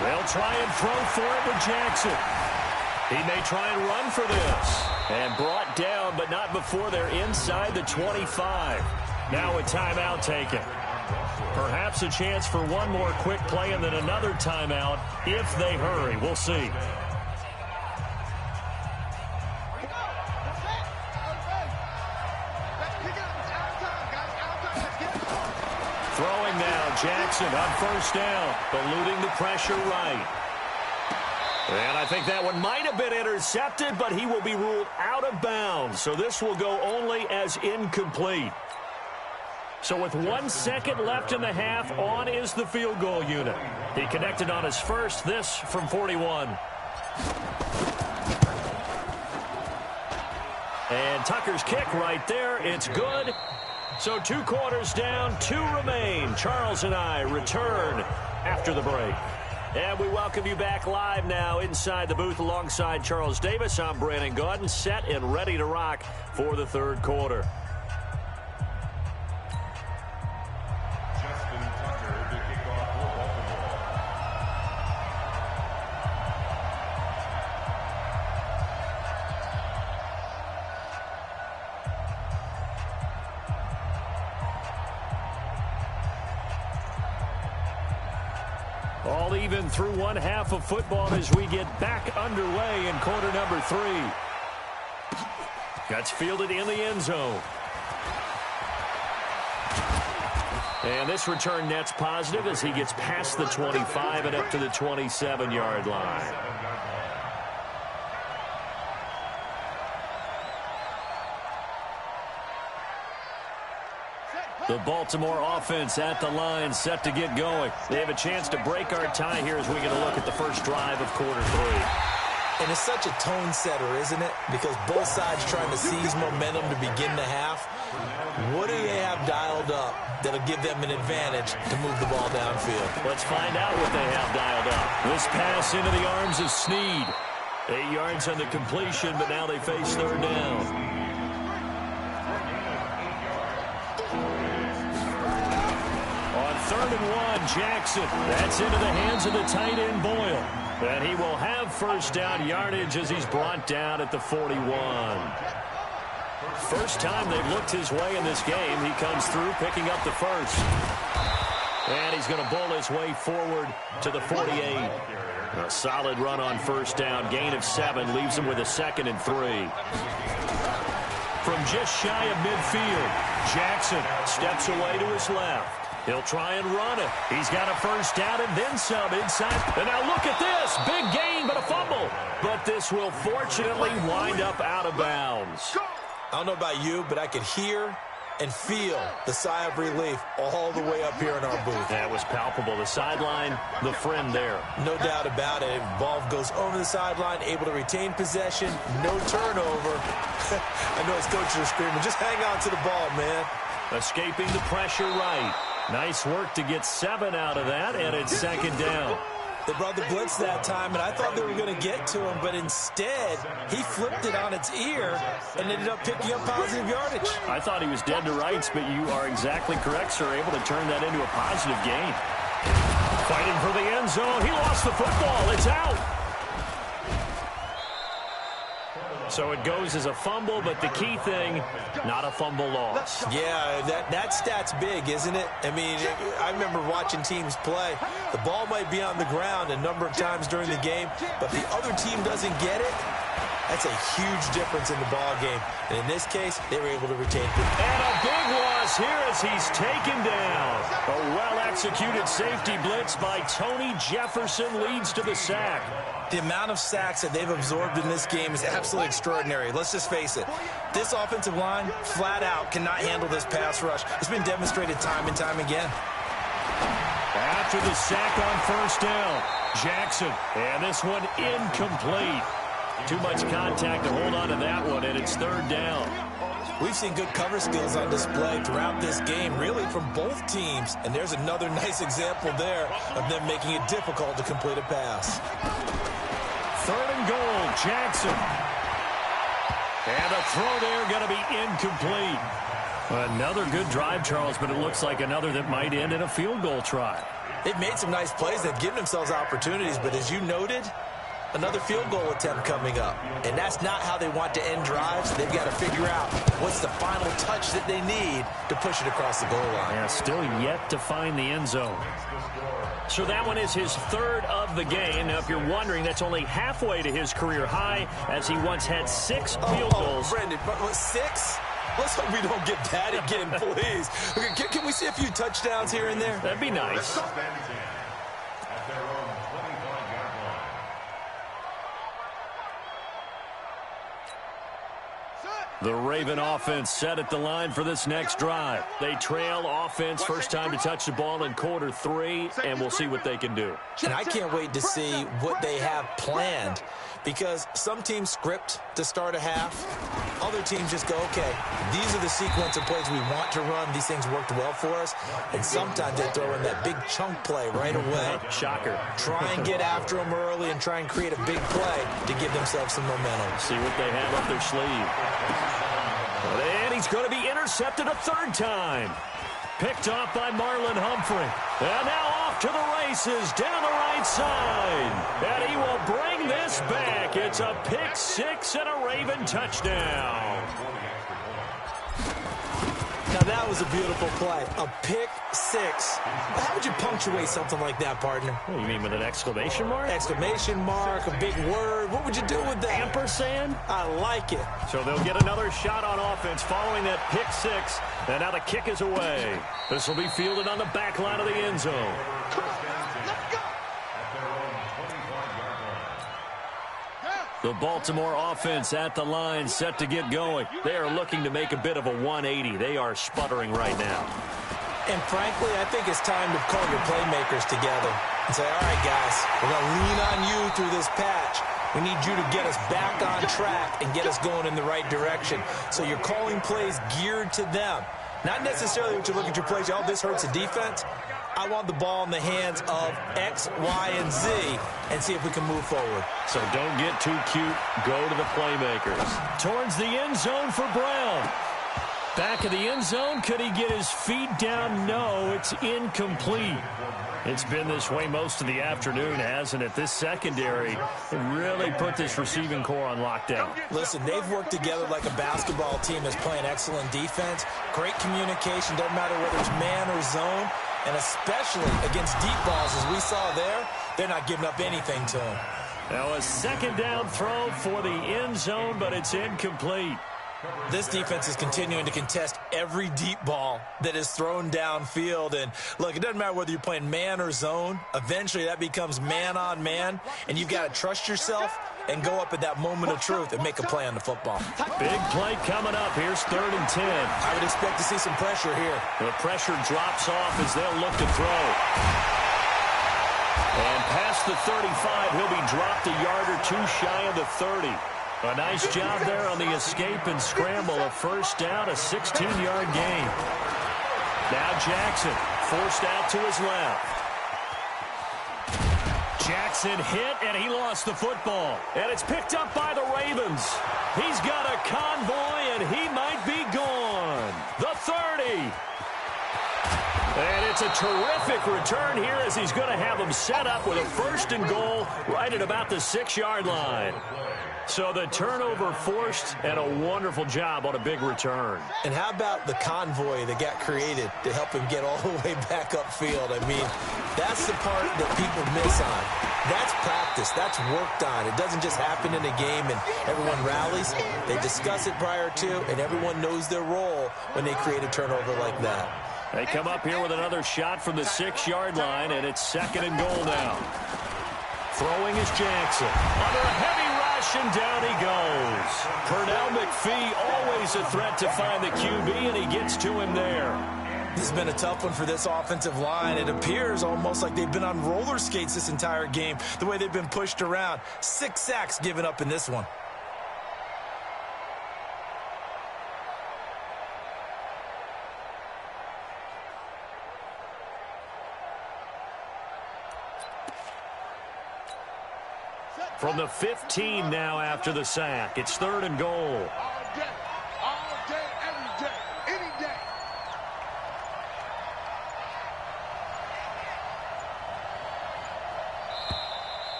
They'll try and throw for it with Jackson. He may try and run for this. And brought down, but not before they're inside the 25. Now a timeout taken. Perhaps a chance for one more quick play and then another timeout if they hurry. We'll see. Throwing now, Jackson on 1st down, eluding the pressure right. And I think that one might have been intercepted, but he will be ruled out of bounds. So this will go only as incomplete. So with 1 second left in the half, on is the field goal unit. He connected on his first, this from 41. And Tucker's kick right there. It's good. So 2 quarters down, 2 remain. Charles and I return after the break. And we welcome you back live now inside the booth alongside Charles Davis. I'm Brandon Gaudin, set and ready to rock for the third quarter. All even through one half of football as we get back underway in quarter number 3. That's fielded in the end zone. And this return net's positive as he gets past the 25 and up to the 27-yard line. The Baltimore offense at the line, set to get going. They have a chance to break our tie here as we get a look at the first drive of quarter 3. And it's such a tone setter, isn't it? Because both sides trying to seize momentum to begin the half. What do they have dialed up that'll give them an advantage to move the ball downfield? Let's find out what they have dialed up. This pass into the arms of Snead. 8 yards on the completion, but now they face third down. Third and 1, Jackson. That's into the hands of the tight end, Boyle. And he will have first down yardage as he's brought down at the 41. First time they've looked his way in this game. He comes through picking up the first. And he's going to bowl his way forward to the 48. A solid run on first down. Gain of 7 leaves him with a 2nd and 3. From just shy of midfield, Jackson steps away to his left. He'll try and run it. He's got a first down and then some inside. And now look at this. Big gain, but a fumble. But this will fortunately wind up out of bounds. I don't know about you, but I could hear and feel the sigh of relief all the way up here in our booth. That was palpable. The sideline, the friend there. No doubt about it. Ball goes over the sideline, able to retain possession, no turnover. I know his coaches are screaming, just hang on to the ball, man. Escaping the pressure right. Nice work to get 7 out of that, and it's 2nd down. They brought the blitz that time, and I thought they were going to get to him, but instead, he flipped it on its ear and ended up picking up positive yardage. I thought he was dead to rights, but you are exactly correct, sir. Able to turn that into a positive gain. Fighting for the end zone. He lost the football. It's out. So it goes as a fumble, but the key thing, not a fumble loss. Yeah, that stat's big, isn't it? I mean, I remember watching teams play. The ball might be on the ground a number of times during the game, but the other team doesn't get it. That's a huge difference in the ball game. And in this case, they were able to retain it. And a big loss here as he's taken down. A well-executed safety blitz by Tony Jefferson leads to the sack. The amount of sacks that they've absorbed in this game is absolutely extraordinary. Let's just face it. This offensive line, flat out, cannot handle this pass rush. It's been demonstrated time and time again. After the sack on first down, Jackson. And this one incomplete. Too much contact to hold on to that one, and it's third down. We've seen good cover skills on display throughout this game, really from both teams. And there's another nice example there of them making it difficult to complete a pass. Third and goal, Jackson. And a throw there going to be incomplete. Another good drive, Charles, but it looks like another that might end in a field goal try. They've made some nice plays. They've given themselves opportunities, but as you noted, another field goal attempt coming up. And that's not how they want to end drives. They've got to figure out what's the final touch that they need to push it across the goal line. Yeah, still yet to find the end zone. So that one is his third of the game. Now, if you're wondering, that's only halfway to his career high, as he once had 6 field goals. Brendan, 6? Let's hope we don't get that again, please. Okay, can we see a few touchdowns here and there? That'd be nice. The Raven offense set at the line for this next drive. They trail offense first time to touch the ball in quarter 3, and we'll see what they can do. And I can't wait to see what they have planned, because some teams script to start a half. Other teams just go, okay, these are the sequence of plays we want to run. These things worked well for us. And sometimes they throw in that big chunk play right away. Shocker. Try and get after them early and try and create a big play to give themselves some momentum. See what they have up their sleeve. And he's going to be intercepted a third time. Picked off by Marlon Humphrey. And now off to the races down the right side. And he will bring this back. It's a pick 6 and a Raven touchdown. Now that was a beautiful play. A pick 6. How would you punctuate something like that, partner? What, you mean with an exclamation mark? Exclamation mark, a big word. What would you do with that? Ampersand? I like it. So they'll get another shot on offense following that pick 6. And now the kick is away. This will be fielded on the back line of the end zone. The Baltimore offense at the line, set to get going. They are looking to make a bit of a 180. They are sputtering right now. And frankly, I think it's time to call your playmakers together and say, all right, guys, we're going to lean on you through this patch. We need you to get us back on track and get us going in the right direction. So you're calling plays geared to them. Not necessarily what you look at your plays, oh, this hurts the defense. I want the ball in the hands of X, Y, and Z and see if we can move forward. So don't get too cute. Go to the playmakers. Towards the end zone for Brown. Back of the end zone. Could he get his feet down? No, it's incomplete. It's been this way most of the afternoon, hasn't it? This secondary really put this receiving core on lockdown. Listen, they've worked together like a basketball team that's playing excellent defense. Great communication. Doesn't matter whether it's man or zone. And especially against deep balls, as we saw there, they're not giving up anything to them. Now a second down throw for the end zone, but it's incomplete. This defense is continuing to contest every deep ball that is thrown downfield. And, look, it doesn't matter whether you're playing man or zone. Eventually, that becomes man-on-man, and you've got to trust yourself and go up at that moment of truth and make a play on the football. Big play coming up. Here's 3rd and 10. I would expect to see some pressure here. The pressure drops off as they'll look to throw. And past the 35, he'll be dropped a yard or two shy of the 30. A nice job there on the escape and scramble. A first down, a 16-yard gain. Now Jackson forced out to his left. Jackson hit, and he lost the football. And it's picked up by the Ravens. He's got a convoy, and he might be gone. The 30. And it's a terrific return here as he's going to have him set up with a 1st and goal right at about the 6-yard line. So the turnover forced, and a wonderful job on a big return. And how about the convoy that got created to help him get all the way back upfield? I mean, that's the part that people miss on. That's practice. That's worked on. It doesn't just happen in a game and everyone rallies. They discuss it prior to, and everyone knows their role when they create a turnover like that. They come up here with another shot from the 6-yard line, and it's 2nd and goal now. Throwing is Jackson. Under a heavy rush, and down he goes. Pernell McPhee, always a threat to find the QB, and he gets to him there. This has been a tough one for this offensive line. It appears almost like they've been on roller skates this entire game, the way they've been pushed around. 6 sacks given up in this one. From the 15 now after the sack. It's 3rd and goal. All day, every day, any day.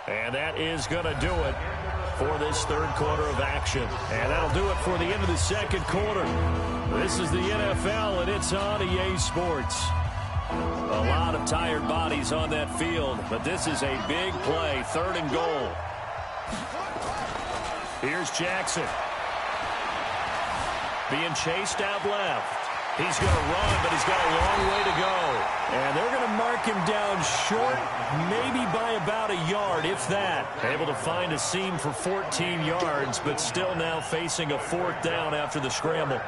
And that is going to do it for this 3rd quarter of action. And that'll do it for the end of the 2nd quarter. This is the NFL, and it's on EA Sports. A lot of tired bodies on that field, but this is a big play, 3rd and goal. Here's Jackson. Being chased out left. He's going to run, but he's got a long way to go. And they're going to mark him down short, maybe by about a yard, if that. Able to find a seam for 14 yards, but still now facing a 4th down after the scramble.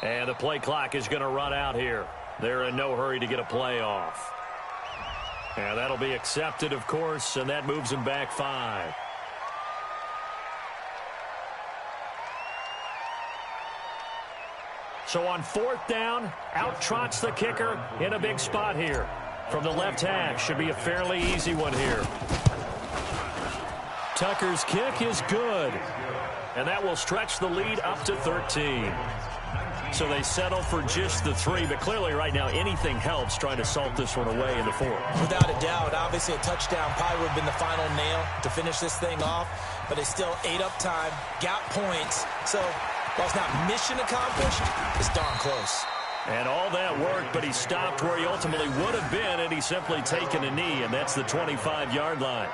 And the play clock is going to run out here. They're in no hurry to get a play off. And that'll be accepted, of course, and that moves them back 5. So on 4th down, out trots the kicker in a big spot here. From the left hash, should be a fairly easy one here. Tucker's kick is good. And that will stretch the lead up to 13. So they settle for just the 3, but clearly right now anything helps trying to salt this one away in the 4th. Without a doubt, obviously a touchdown probably would have been the final nail to finish this thing off, but it's still ate up time, got points, so while it's not mission accomplished, it's darn close. And all that worked, but he stopped where he ultimately would have been, and he's simply taken a knee, and that's the 25-yard line.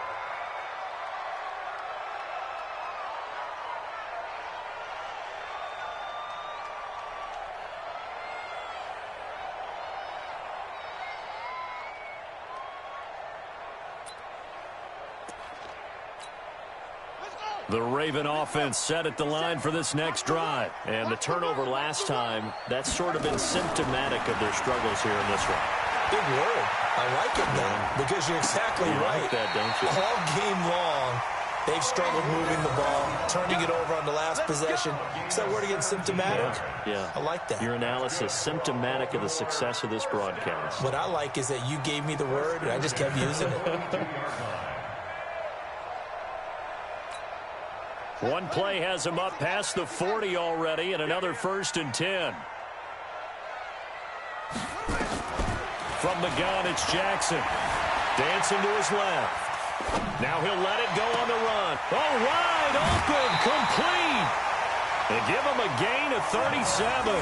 The Raven offense set at the line for this next drive. And the turnover last time, that's sort of been symptomatic of their struggles here in this one. Big word. I like it, though, because you're exactly right. Like that, don't you? All game long, they've struggled moving the ball, turning it over on the last possession. Is that word again, symptomatic? Yeah. I like that. Your analysis, symptomatic of the success of this broadcast. What I like is that you gave me the word, and I just kept using it. One play has him up past the 40 already, and another 1st and 10. From the gun, it's Jackson. Dancing to his left. Now he'll let it go on the run. Oh, wide open, complete. They give him a gain of 37.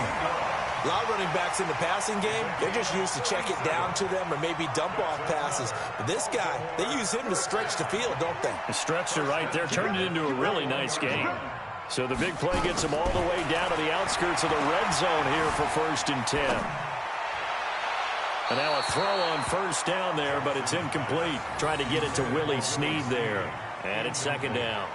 A lot of running backs in the passing game, they're just used to check it down to them or maybe dump off passes. But this guy, they use him to stretch the field, don't they? He stretched it right there, turned it into a really nice game. So the big play gets him all the way down to the outskirts of the red zone here for 1st and 10. And now a throw on 1st down there, but it's incomplete. Trying to get it to Willie Snead there. And it's 2nd down.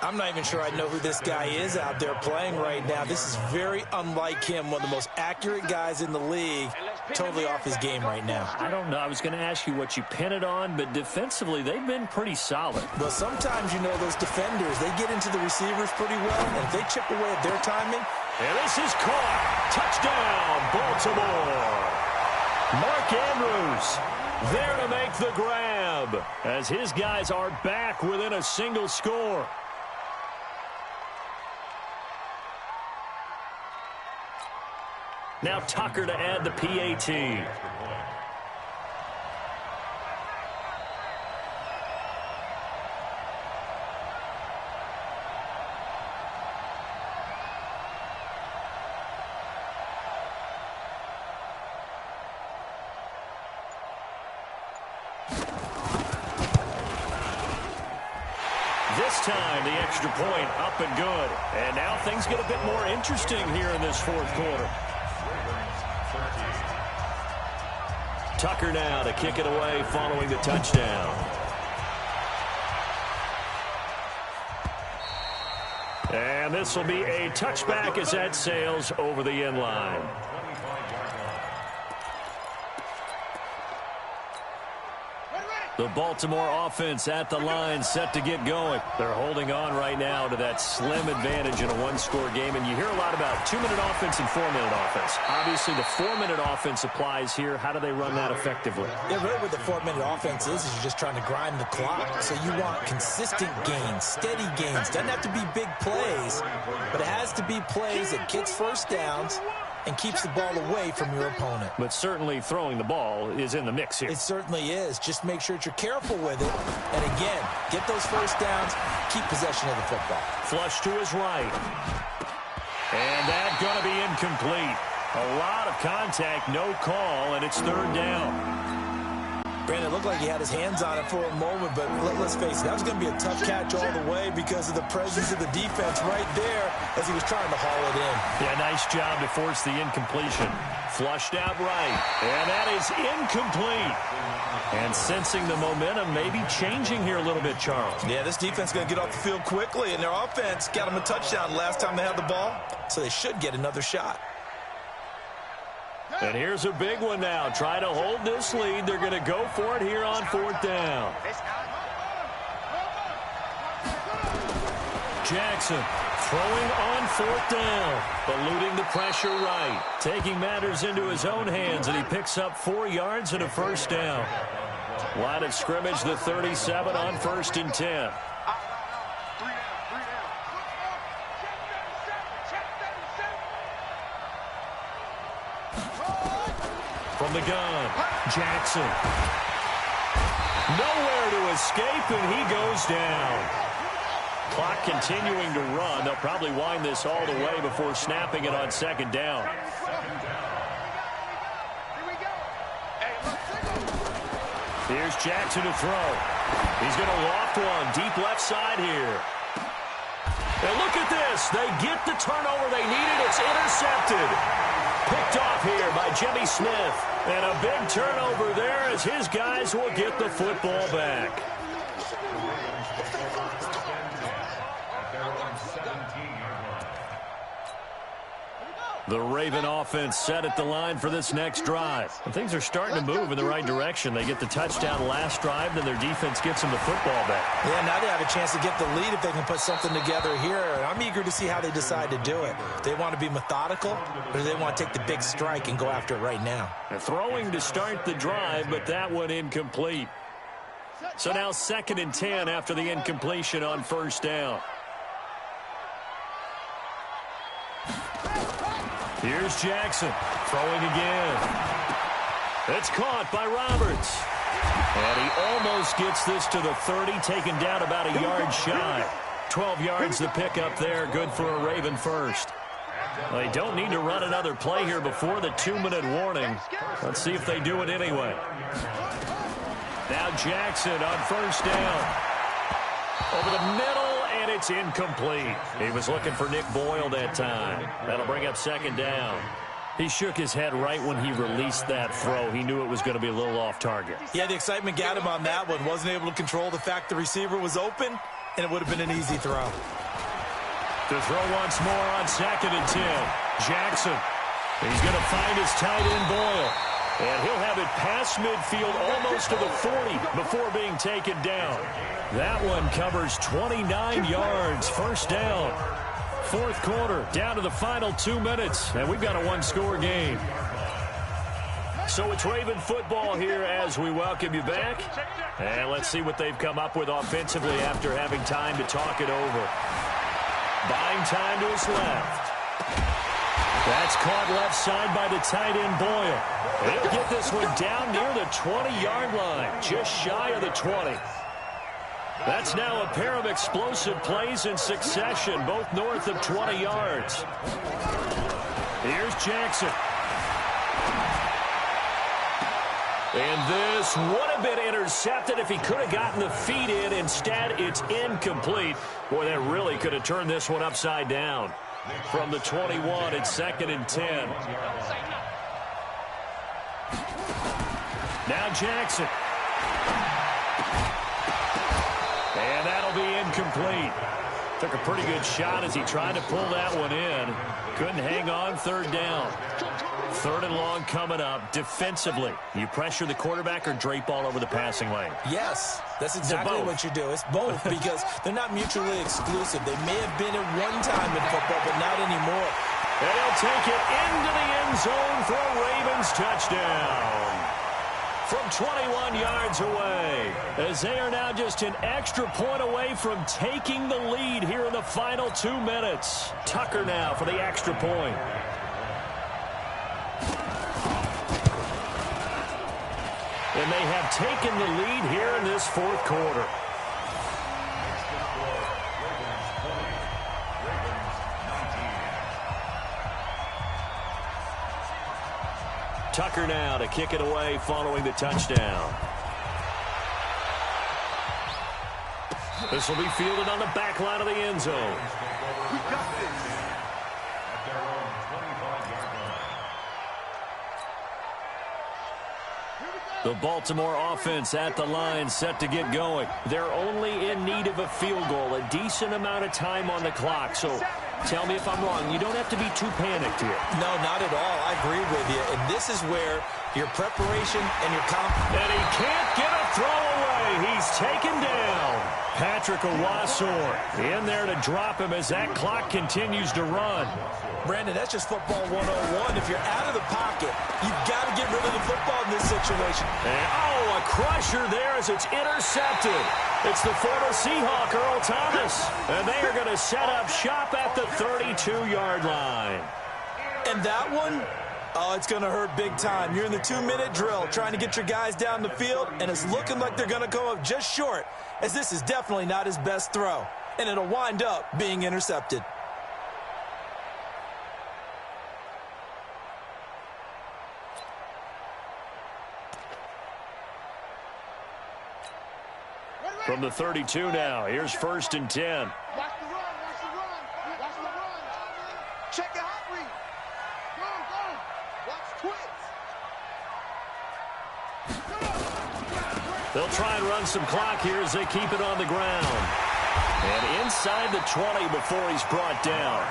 I'm not even sure I know who this guy is out there playing right now. This is very unlike him, one of the most accurate guys in the league. Totally off his game right now. I don't know. I was going to ask you what you pin it on, but defensively, they've been pretty solid. Well, sometimes, you know, those defenders, they get into the receivers pretty well, and if they chip away at their timing. And this is caught. Touchdown, Baltimore. Mark Andrews there to make the grab as his guys are back within a single score. Now Tucker to add the PAT. This time, the extra point up and good. And now things get a bit more interesting here in this 4th quarter. Tucker now to kick it away following the touchdown. And this will be a touchback as that sails over the end line. The Baltimore offense at the line, set to get going. They're holding on right now to that slim advantage in a one-score game. And you hear a lot about 2-minute offense and 4-minute offense. Obviously, the 4-minute offense applies here. How do they run that effectively? Yeah, really what the 4-minute offense is you're just trying to grind the clock. So you want consistent gains, steady gains. Doesn't have to be big plays, but it has to be plays that gets first downs and keeps the ball away from your opponent. But certainly throwing the ball is in the mix here. It certainly is. Just make sure that you're careful with it. And again, get those first downs, keep possession of the football. Flush to his right. And that's going to be incomplete. A lot of contact, no call, and it's third down. Brandon, it looked like he had his hands on it for a moment, but let's face it, that was going to be a tough catch all the way because of the presence of the defense right there as he was trying to haul it in. Yeah, nice job to force the incompletion. Flushed out right, and that is incomplete. And sensing the momentum maybe changing here a little bit, Charles. Yeah, this defense is going to get off the field quickly, and their offense got them a touchdown last time they had the ball, so they should get another shot. And here's a big one now. Try to hold this lead. They're going to go for it here on fourth down. Jackson throwing on fourth down, eluding the pressure right, taking matters into his own hands, and he picks up 4 yards and a first down. Line of scrimmage, the 37 on 1st and 10. From the gun, Jackson. Nowhere to escape, and he goes down. Clock continuing to run. They'll probably wind this all the way before snapping it on second down. Here's Jackson to throw. He's going to loft one deep left side here. And look at this. They get the turnover they needed. It's intercepted. Picked off here by Jimmy Smith. And a big turnover there as his guys will get the football back. The Raven offense set at the line for this next drive. And things are starting to move in the right direction. They get the touchdown last drive, then their defense gets them the football back. Yeah, now they have a chance to get the lead if they can put something together here. And I'm eager to see how they decide to do it. Do they want to be methodical, or do they want to take the big strike and go after it right now? They're throwing to start the drive, but that one incomplete. So now 2nd and 10 after the incompletion on first down. Here's Jackson throwing again. It's caught by Roberts. And he almost gets this to the 30, taken down about a yard shy. 12 yards the pickup there, good for a Raven first. They don't need to run another play here before the 2-minute warning. Let's see if they do it anyway. Now Jackson on first down. Over the middle, and it's incomplete. He was looking for Nick Boyle that time. That'll bring up 2nd down. He shook his head right when he released that throw. He knew it was going to be a little off target. Yeah, the excitement got him on that one. Wasn't able to control the fact the receiver was open, and it would have been an easy throw. To throw once more on 2nd and 10. Jackson. He's going to find his tight end Boyle. And he'll have it past midfield almost to the 40 before being taken down. That one covers 29 yards. First down. 4th quarter, down to the final 2 minutes. And we've got a 1-score game. So it's Raven football here as we welcome you back. And let's see what they've come up with offensively after having time to talk it over. Buying time to his left. That's caught left side by the tight end Boyle. He'll get this one down near the 20-yard line, just shy of the 20. That's now a pair of explosive plays in succession, both north of 20 yards. Here's Jackson. And this would have been intercepted if he could have gotten the feet in. Instead, it's incomplete. Boy, that really could have turned this one upside down. From the 21, it's 2nd and 10. Now Jackson. And that'll be incomplete. Took a pretty good shot as he tried to pull that one in. Couldn't hang on, 3rd down. 3rd and long coming up. Defensively, you pressure the quarterback or drape all over the passing lane? Yes, that's exactly what you do. It's both because they're not mutually exclusive. They may have been at one time in football, but not anymore. And he'll take it into the end zone for a Ravens touchdown. From 21 yards away, as they are now just an extra point away from taking the lead here in the final 2 minutes. Tucker now for the extra point. and they have taken the lead here in this fourth quarter. Tucker now to kick it away following the touchdown. This will be fielded on the back line of the end zone. We got this. At their own 25-yard line. The Baltimore offense at the line, set to get going. They're only in need of a field goal, a decent amount of time on the clock. So tell me if I'm wrong. You don't have to be too panicked here. No, not at all. I agree with you. And this is where your preparation and your confidence. And he can't get a throw away. He's taken down. Patrick Owasor in there to drop him as that clock continues to run. Brandon, that's just football 101. If you're out of the pocket, you've got to get rid of the football in this situation. And, a crusher there as it's intercepted. It's the former Seahawk, Earl Thomas. And they are going to set up shop at the 32-yard line. And that one, it's going to hurt big time. You're in the 2-minute drill trying to get your guys down the field, and it's looking like they're going to go up just short, as this is definitely not his best throw. And it'll wind up being intercepted. From the 32 now, here's 1st and 10. Watch the run, watch the run, watch the run. Check the hot read. Go, watch twits. They'll try and run some clock here as they keep it on the ground. And inside the 20 before he's brought down.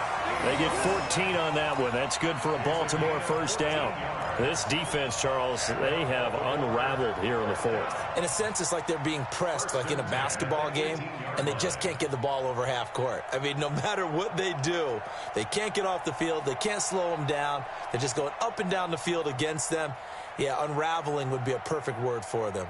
They get 14 on that one. That's good for a Baltimore first down. This defense, Charles, they have unraveled here in the fourth. In a sense, it's like they're being pressed like in a basketball game, and they just can't get the ball over half court. I mean, no matter what they do, they can't get off the field. They can't slow them down. They're just going up and down the field against them. Yeah, unraveling would be a perfect word for them.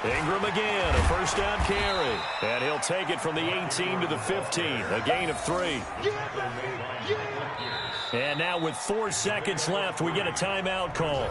Ingram again, a first down carry. And he'll take it from the 18 to the 15, a gain of 3. And now with 4 seconds left, we get a timeout call.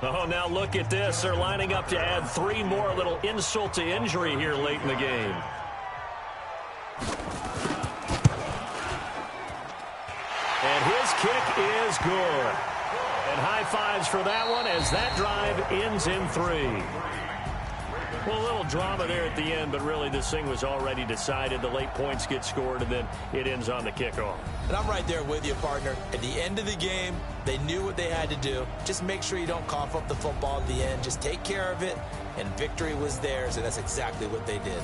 Oh, now look at this. They're lining up to add 3 more, a little insult to injury here late in the game. And his kick is good. And high fives for that one as that drive ends in 3. Well, a little drama there at the end, but really this thing was already decided. The late points get scored, and then it ends on the kickoff. And I'm right there with you, partner. At the end of the game, they knew what they had to do. Just make sure you don't cough up the football at the end. Just take care of it, and victory was theirs, and that's exactly what they did.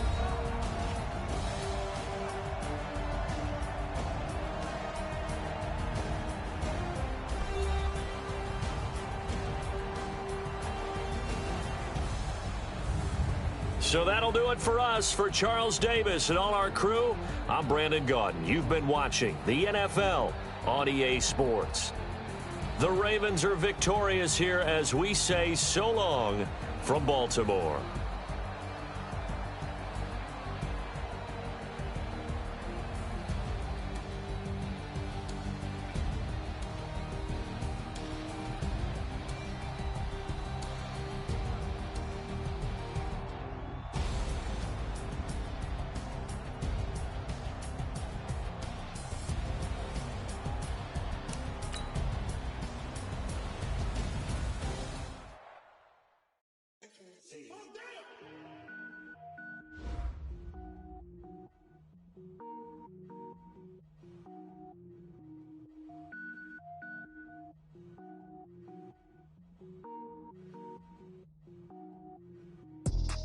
So that'll do it for us. For Charles Davis and all our crew, I'm Brandon Gaudin. You've been watching the NFL on EA Sports. The Ravens are victorious here as we say so long from Baltimore.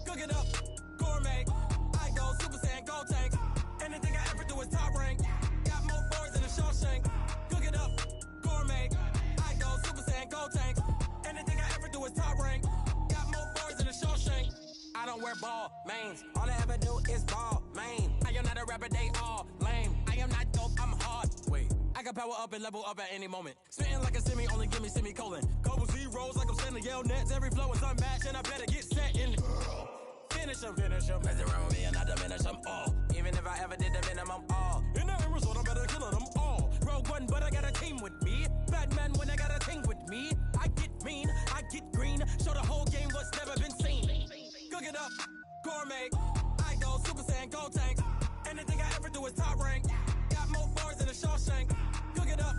Cook it up, gourmet. I go Super Saiyan, go tank. Anything I ever do is top rank. Got more boards than a Shawshank. Cook it up, gourmet. I go Super Saiyan, go tank. don't wear ball mains. All I ever do is ball, man. I am not a rapper, they all lame. I am not dope, I'm hard. Wait, I can power up and level up at any moment. Spitting like a semi, only give me semicolon. Couple zeros like I'm sending yell nets. Every flow is unmatched, and I better get set in. Finish them. Mess around with me and I diminish them all. Even if I ever did the minimum, all. In the result, I'm better killing them all. Rogue One, but I got a team with me. Batman when I got a team with me. I get mean, I get green. Show the whole game what's never been seen. Cook it up, gourmet. I go Super Saiyan, go tank. Anything I ever do is top rank. Got more bars than a Shawshank. Cook it up,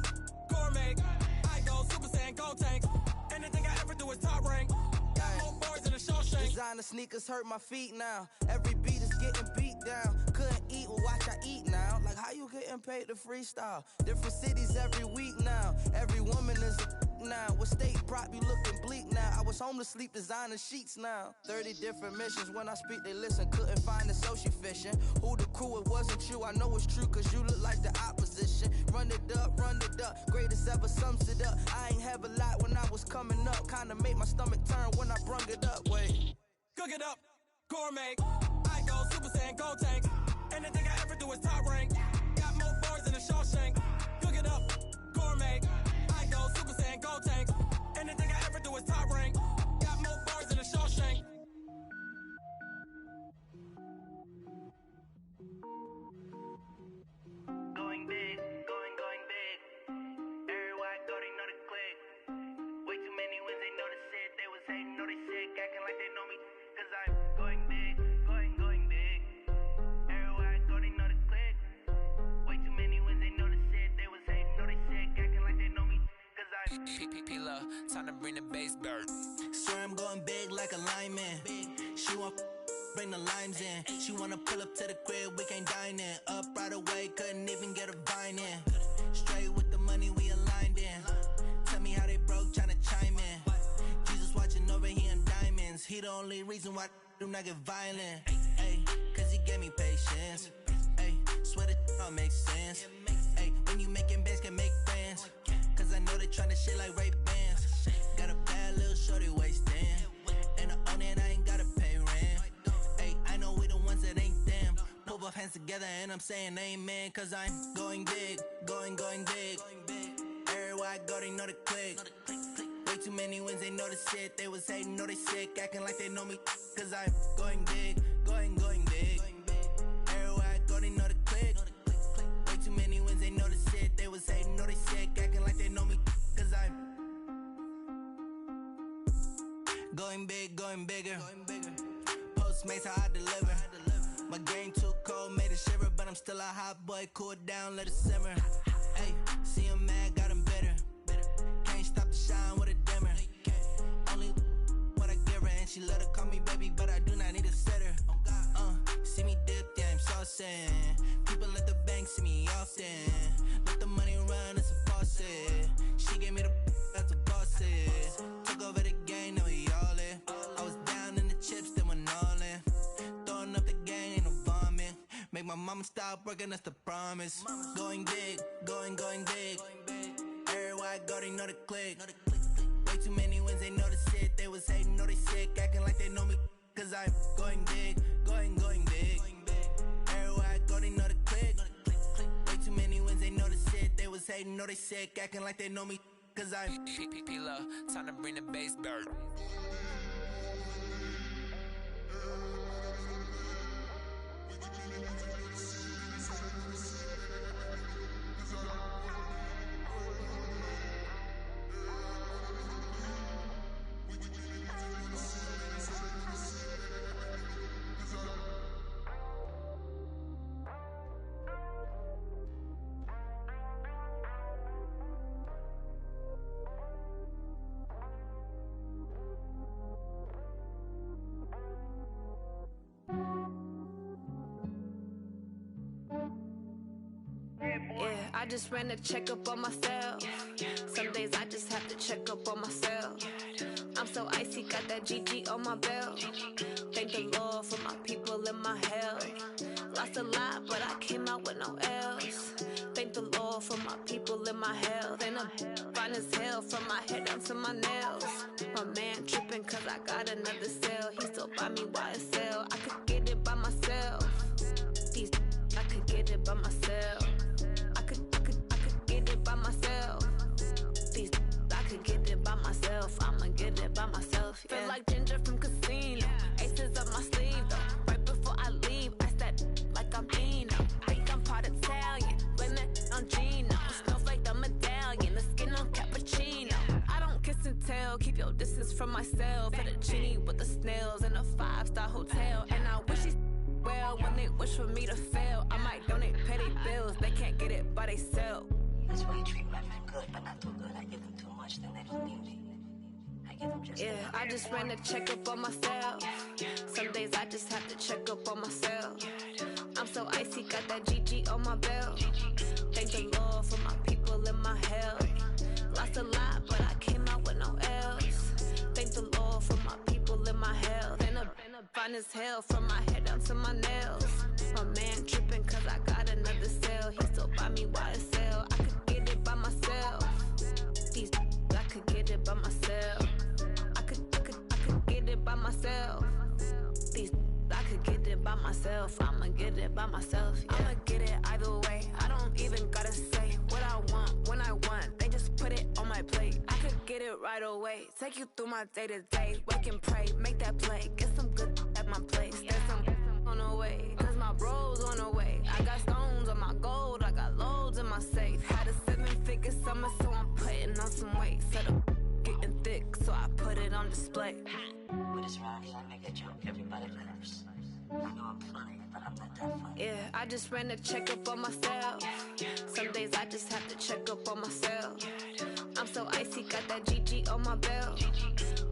gourmet. I go Super Saiyan, go tank. Anything I ever do is top rank. Got more bars than a Shawshank. Designer sneakers hurt my feet now. Every beat is getting beat down. Couldn't eat, well watch I eat now. Like how you getting paid to freestyle? Different cities every week now. Every woman is a now. What state prop you looking bleak now? I was home to sleep designer sheets now. 30 different missions. When I speak they listen. Couldn't find the social fishing. Who the crew, it wasn't you. I know it's true cause you look like the opposition. Run it up. Greatest ever sums it up. I ain't have a lot when I was coming up. Kinda made my stomach turn when I brung it up. Wait. Cook it up, gourmet. I go Super Saiyan, go tank. Anything I ever do is top rank. Got more bars than a Shawshank. Cook it up, gourmet. I go Super Saiyan, go tank. Anything I ever do is top rank. Got more bars than a Shawshank. Going big, going big. Everywhere I go, they know the click. Way too many wins, they know the shit. They was hating, know they sick, acting like they know me. Cause I'm going big, going big. Everywhere I go, they know the click. Way too many wins, they know the shit. They was hating, know they sick, acting like they know me. Cause I'm P-P-P-Love, time to bring the bass bird. Swear I'm going big like a lineman. She want bring the limes in. She wanna pull up to the crib, we can't dine in. Up right away, couldn't even get a vine in. Straight with the money we aligned in. Tell me how they broke, tryna chime in. Jesus watching over here in diamonds. He the only reason why I do not get violent. Ay, cause he gave me patience. Ay, swear that all makes sense. Ay, when you making bands can make friends. Cause I know they tryna shit like Ray-Bans. Got a bad little shorty wasting. And I own it, I ain't gotta pay rent. Ay, I know we the ones that ain't them. Pull both hands together and I'm saying amen. Cause I'm going big, going big. Everywhere I go, they know the click. Way too many wins, they know the shit. They was hating, know they sick, acting like they know me. Cause I'm going big, going big. Everywhere I go, they know the click. Way too many wins, they know the shit. They was hating, know they sick, acting like they know me. Cause I'm going big, going bigger. Postmates, how I deliver. My game too cold, made it shiver. But I'm still a hot boy, cool it down, let it simmer. Hey, see him mad, got him bitter. Can't stop the shine with a dimmer. Only what I give her, and she let her call me baby, but I do not need a sitter. See me dip, yeah, I'm saucing. People at the bank see me often. Let the money run, it's a faucet. She gave me the that's a boss is. Took over the game, now we all in. I was down in the chips, then went all in. Throwing up the gang, ain't no vomit. Make my mama stop working, that's the promise. Going big, going big. Everywhere I go, they know the click. Way too many wins, they know the shit. They was hating, know they sick, acting like they know me. Cause I'm going big, going big. Everywhere I go, they know the click. Way too many wins, they know the shit. They was hating, know they sick, acting like they know me. Cause I'm P-P-P-Love, time to bring the bass bird. Yeah, I just ran a checkup on myself. Some days I just have to check up on myself. I'm so icy, got that GG on my belt. Thank the Lord for my people and my health. Lost a lot, but I came out with no else. Thank the Lord for my people and my health. And I'm fine as hell from my head down to my nails. My man tripping cause I got another cell. He still buy me YSL. by myself. Yeah. Feel like Ginger from Casino. Aces up my sleeve though. Right before I leave, I said like I'm Eno. Think I'm part Italian. Blame it on Gino. Smells like the medallion. The skin on cappuccino. I don't kiss and tell. Keep your distance from myself. Fettuccine with the snails in a 5-star hotel. And I wish these well when they wish for me to fail. I might donate petty bills. They can't get it by they sell. That's why you treat women good, but not too good. I give them too much, then they don't need me. I give them just enough. I just ran a checkup on myself. Some days I just have to check up on myself. I'm so icy, got that GG on my belt. Thank the Lord for my people in my hell. Lost a lot, but I came out with no L's. Thank the Lord for my people in my hell. Then I'm fine as hell from my head down to my nails. My man tripping cause I got another sale. He still buy me YSL. I could get it by myself. These I could get it by myself. I could get it by myself. These I could get it by myself. I'ma get it by myself. Yeah. I'ma get it either way. I don't even gotta say what I want when I want. They just put it on my plate. I could get it right away. Take you through my day to day. Wake and pray, make that play. Get some good at my place. There's some on the way. Cause my bro's on the way. I got stones on my gold. I got loads in my safe. Had a 7-figure summer, so I'm putting on some weight. Set up getting thick, so I put it on display. With this round here, I make a joke. Everybody laughs. I know I'm funny, but I'm not that funny. Yeah, I just ran a checkup on myself. Some days I just have to check up on myself. I'm so icy, got that GG on my belt.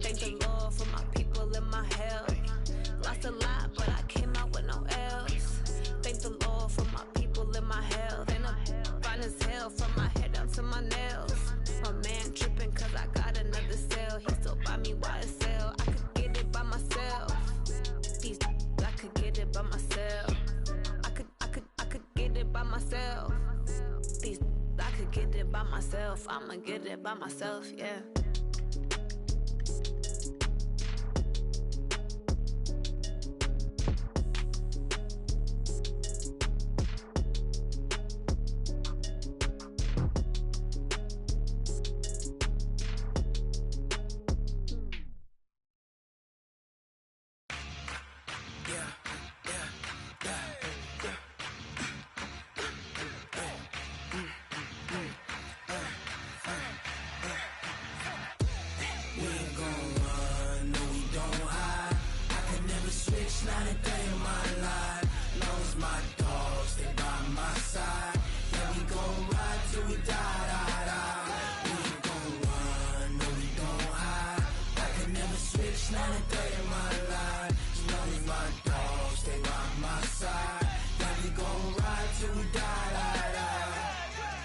Thank the Lord for my people in my hell. Lost a lot, but I came out with no L's. Thank the Lord for my people in my hell. Then I'm fine as hell from my head down to my nails. My man tripping cause I got another sale. He still buy me YSL. I could get it by myself. These I could get it by myself. I could get it by myself. These I could get it by myself. I'ma get it by myself, yeah.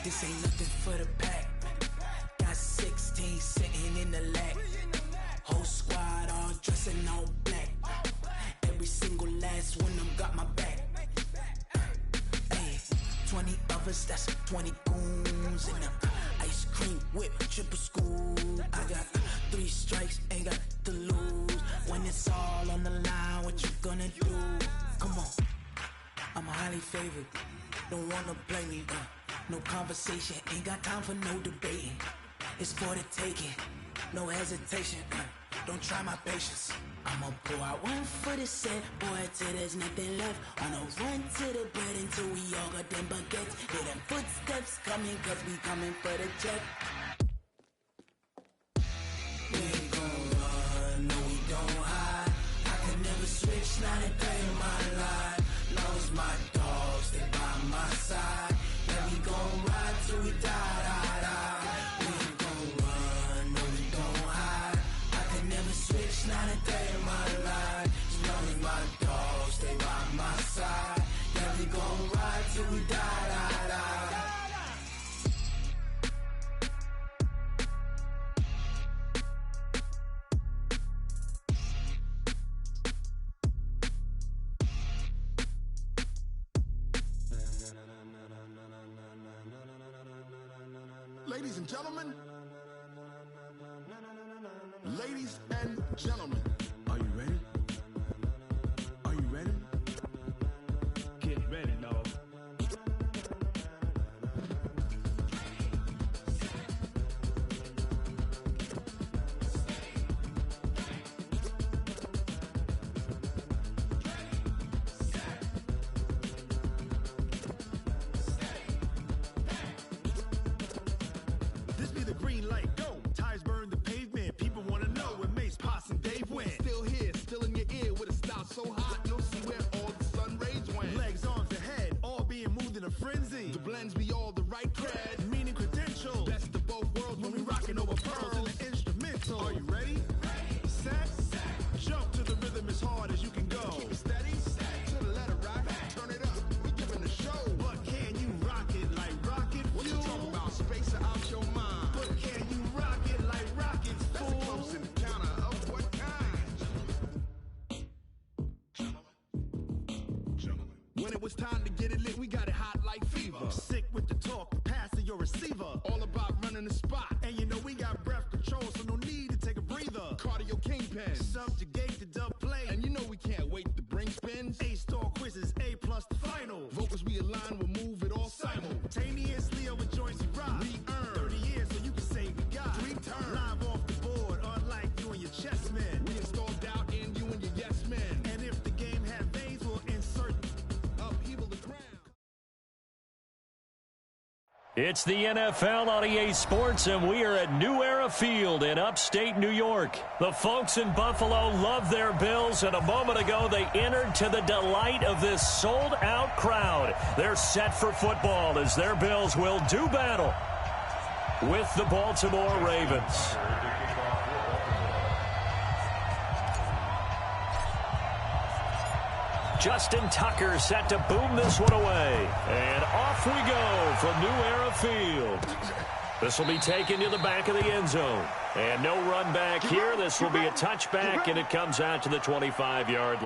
This ain't nothing for the pack. Got 16 sitting in the lap. Whole squad all dressing all black. Every single last one of them got my back. Hey, 20 of us, that's 20 goons in them. Ice cream whip, triple school. I got 3 strikes, ain't got to lose. When it's all on the line, what you gonna do? Come on, I'm highly favored. Don't wanna play me, no conversation, ain't got time for no debating. It's for the taking, no hesitation. Don't try my patience. I'ma pour out one for the set, boy, till there's nothing left. On a run to the bread until we all got them baguettes. Hear them footsteps coming, cause we coming for the check. We ain't gon' run, no we don't hide. I can never switch, not a day in my life. Long as my dogs, they by my side. Yeah, we gon' ride till we die, die, die. We ain't gon' run, no we don't hide. I can never switch, not a day in my life. As long as my dogs, they by my side. Yeah, we gon' ride till we die, die, die. Ladies and gentlemen, ladies and gentlemen, are you ready? Are you ready? Get ready, dog. blends me all the right cred, meaning credentials. Best of both worlds when we rockin' over pearls in the instrumental. Are you ready? Set. Jump to the rhythm as hard as you can go. Keep it steady. To the letter right. Turn it up. We giving the show. But can you rock it like rocket? What you talking about? Space out your mind. But can you rock it like rockets? Fool. That's a close encounter of what kind? Gentlemen. When it was time to get it lit, we got it hot like fever. Sick with the talk, passing your receiver. All about running the spot. And you know we got breath control, so no need to take a breather. Cardio kingpin, subjugate the dub play. And you know we can't wait to bring spins. A-star quizzes, A+ the final. Vocals we align, we'll move it all simultaneously over joints we rock. We earn 30 years, so you can say we got 3 turns. Live off the board, unlike you and your chess men. We install doubt in you and your yes men. And if the game had veins, we'll insert upheaval the ground. It's the NFL on EA Sports, and we are at New Era Field in upstate New York. The folks in Buffalo love their Bills, and a moment ago they entered to the delight of this sold-out crowd. They're set for football as their Bills will do battle with the Baltimore Ravens. Justin Tucker set to boom this one away. And off we go from New Era Field. This will be taken to the back of the end zone. And no run back here. This will be a touchback, and it comes out to the 25-yard line.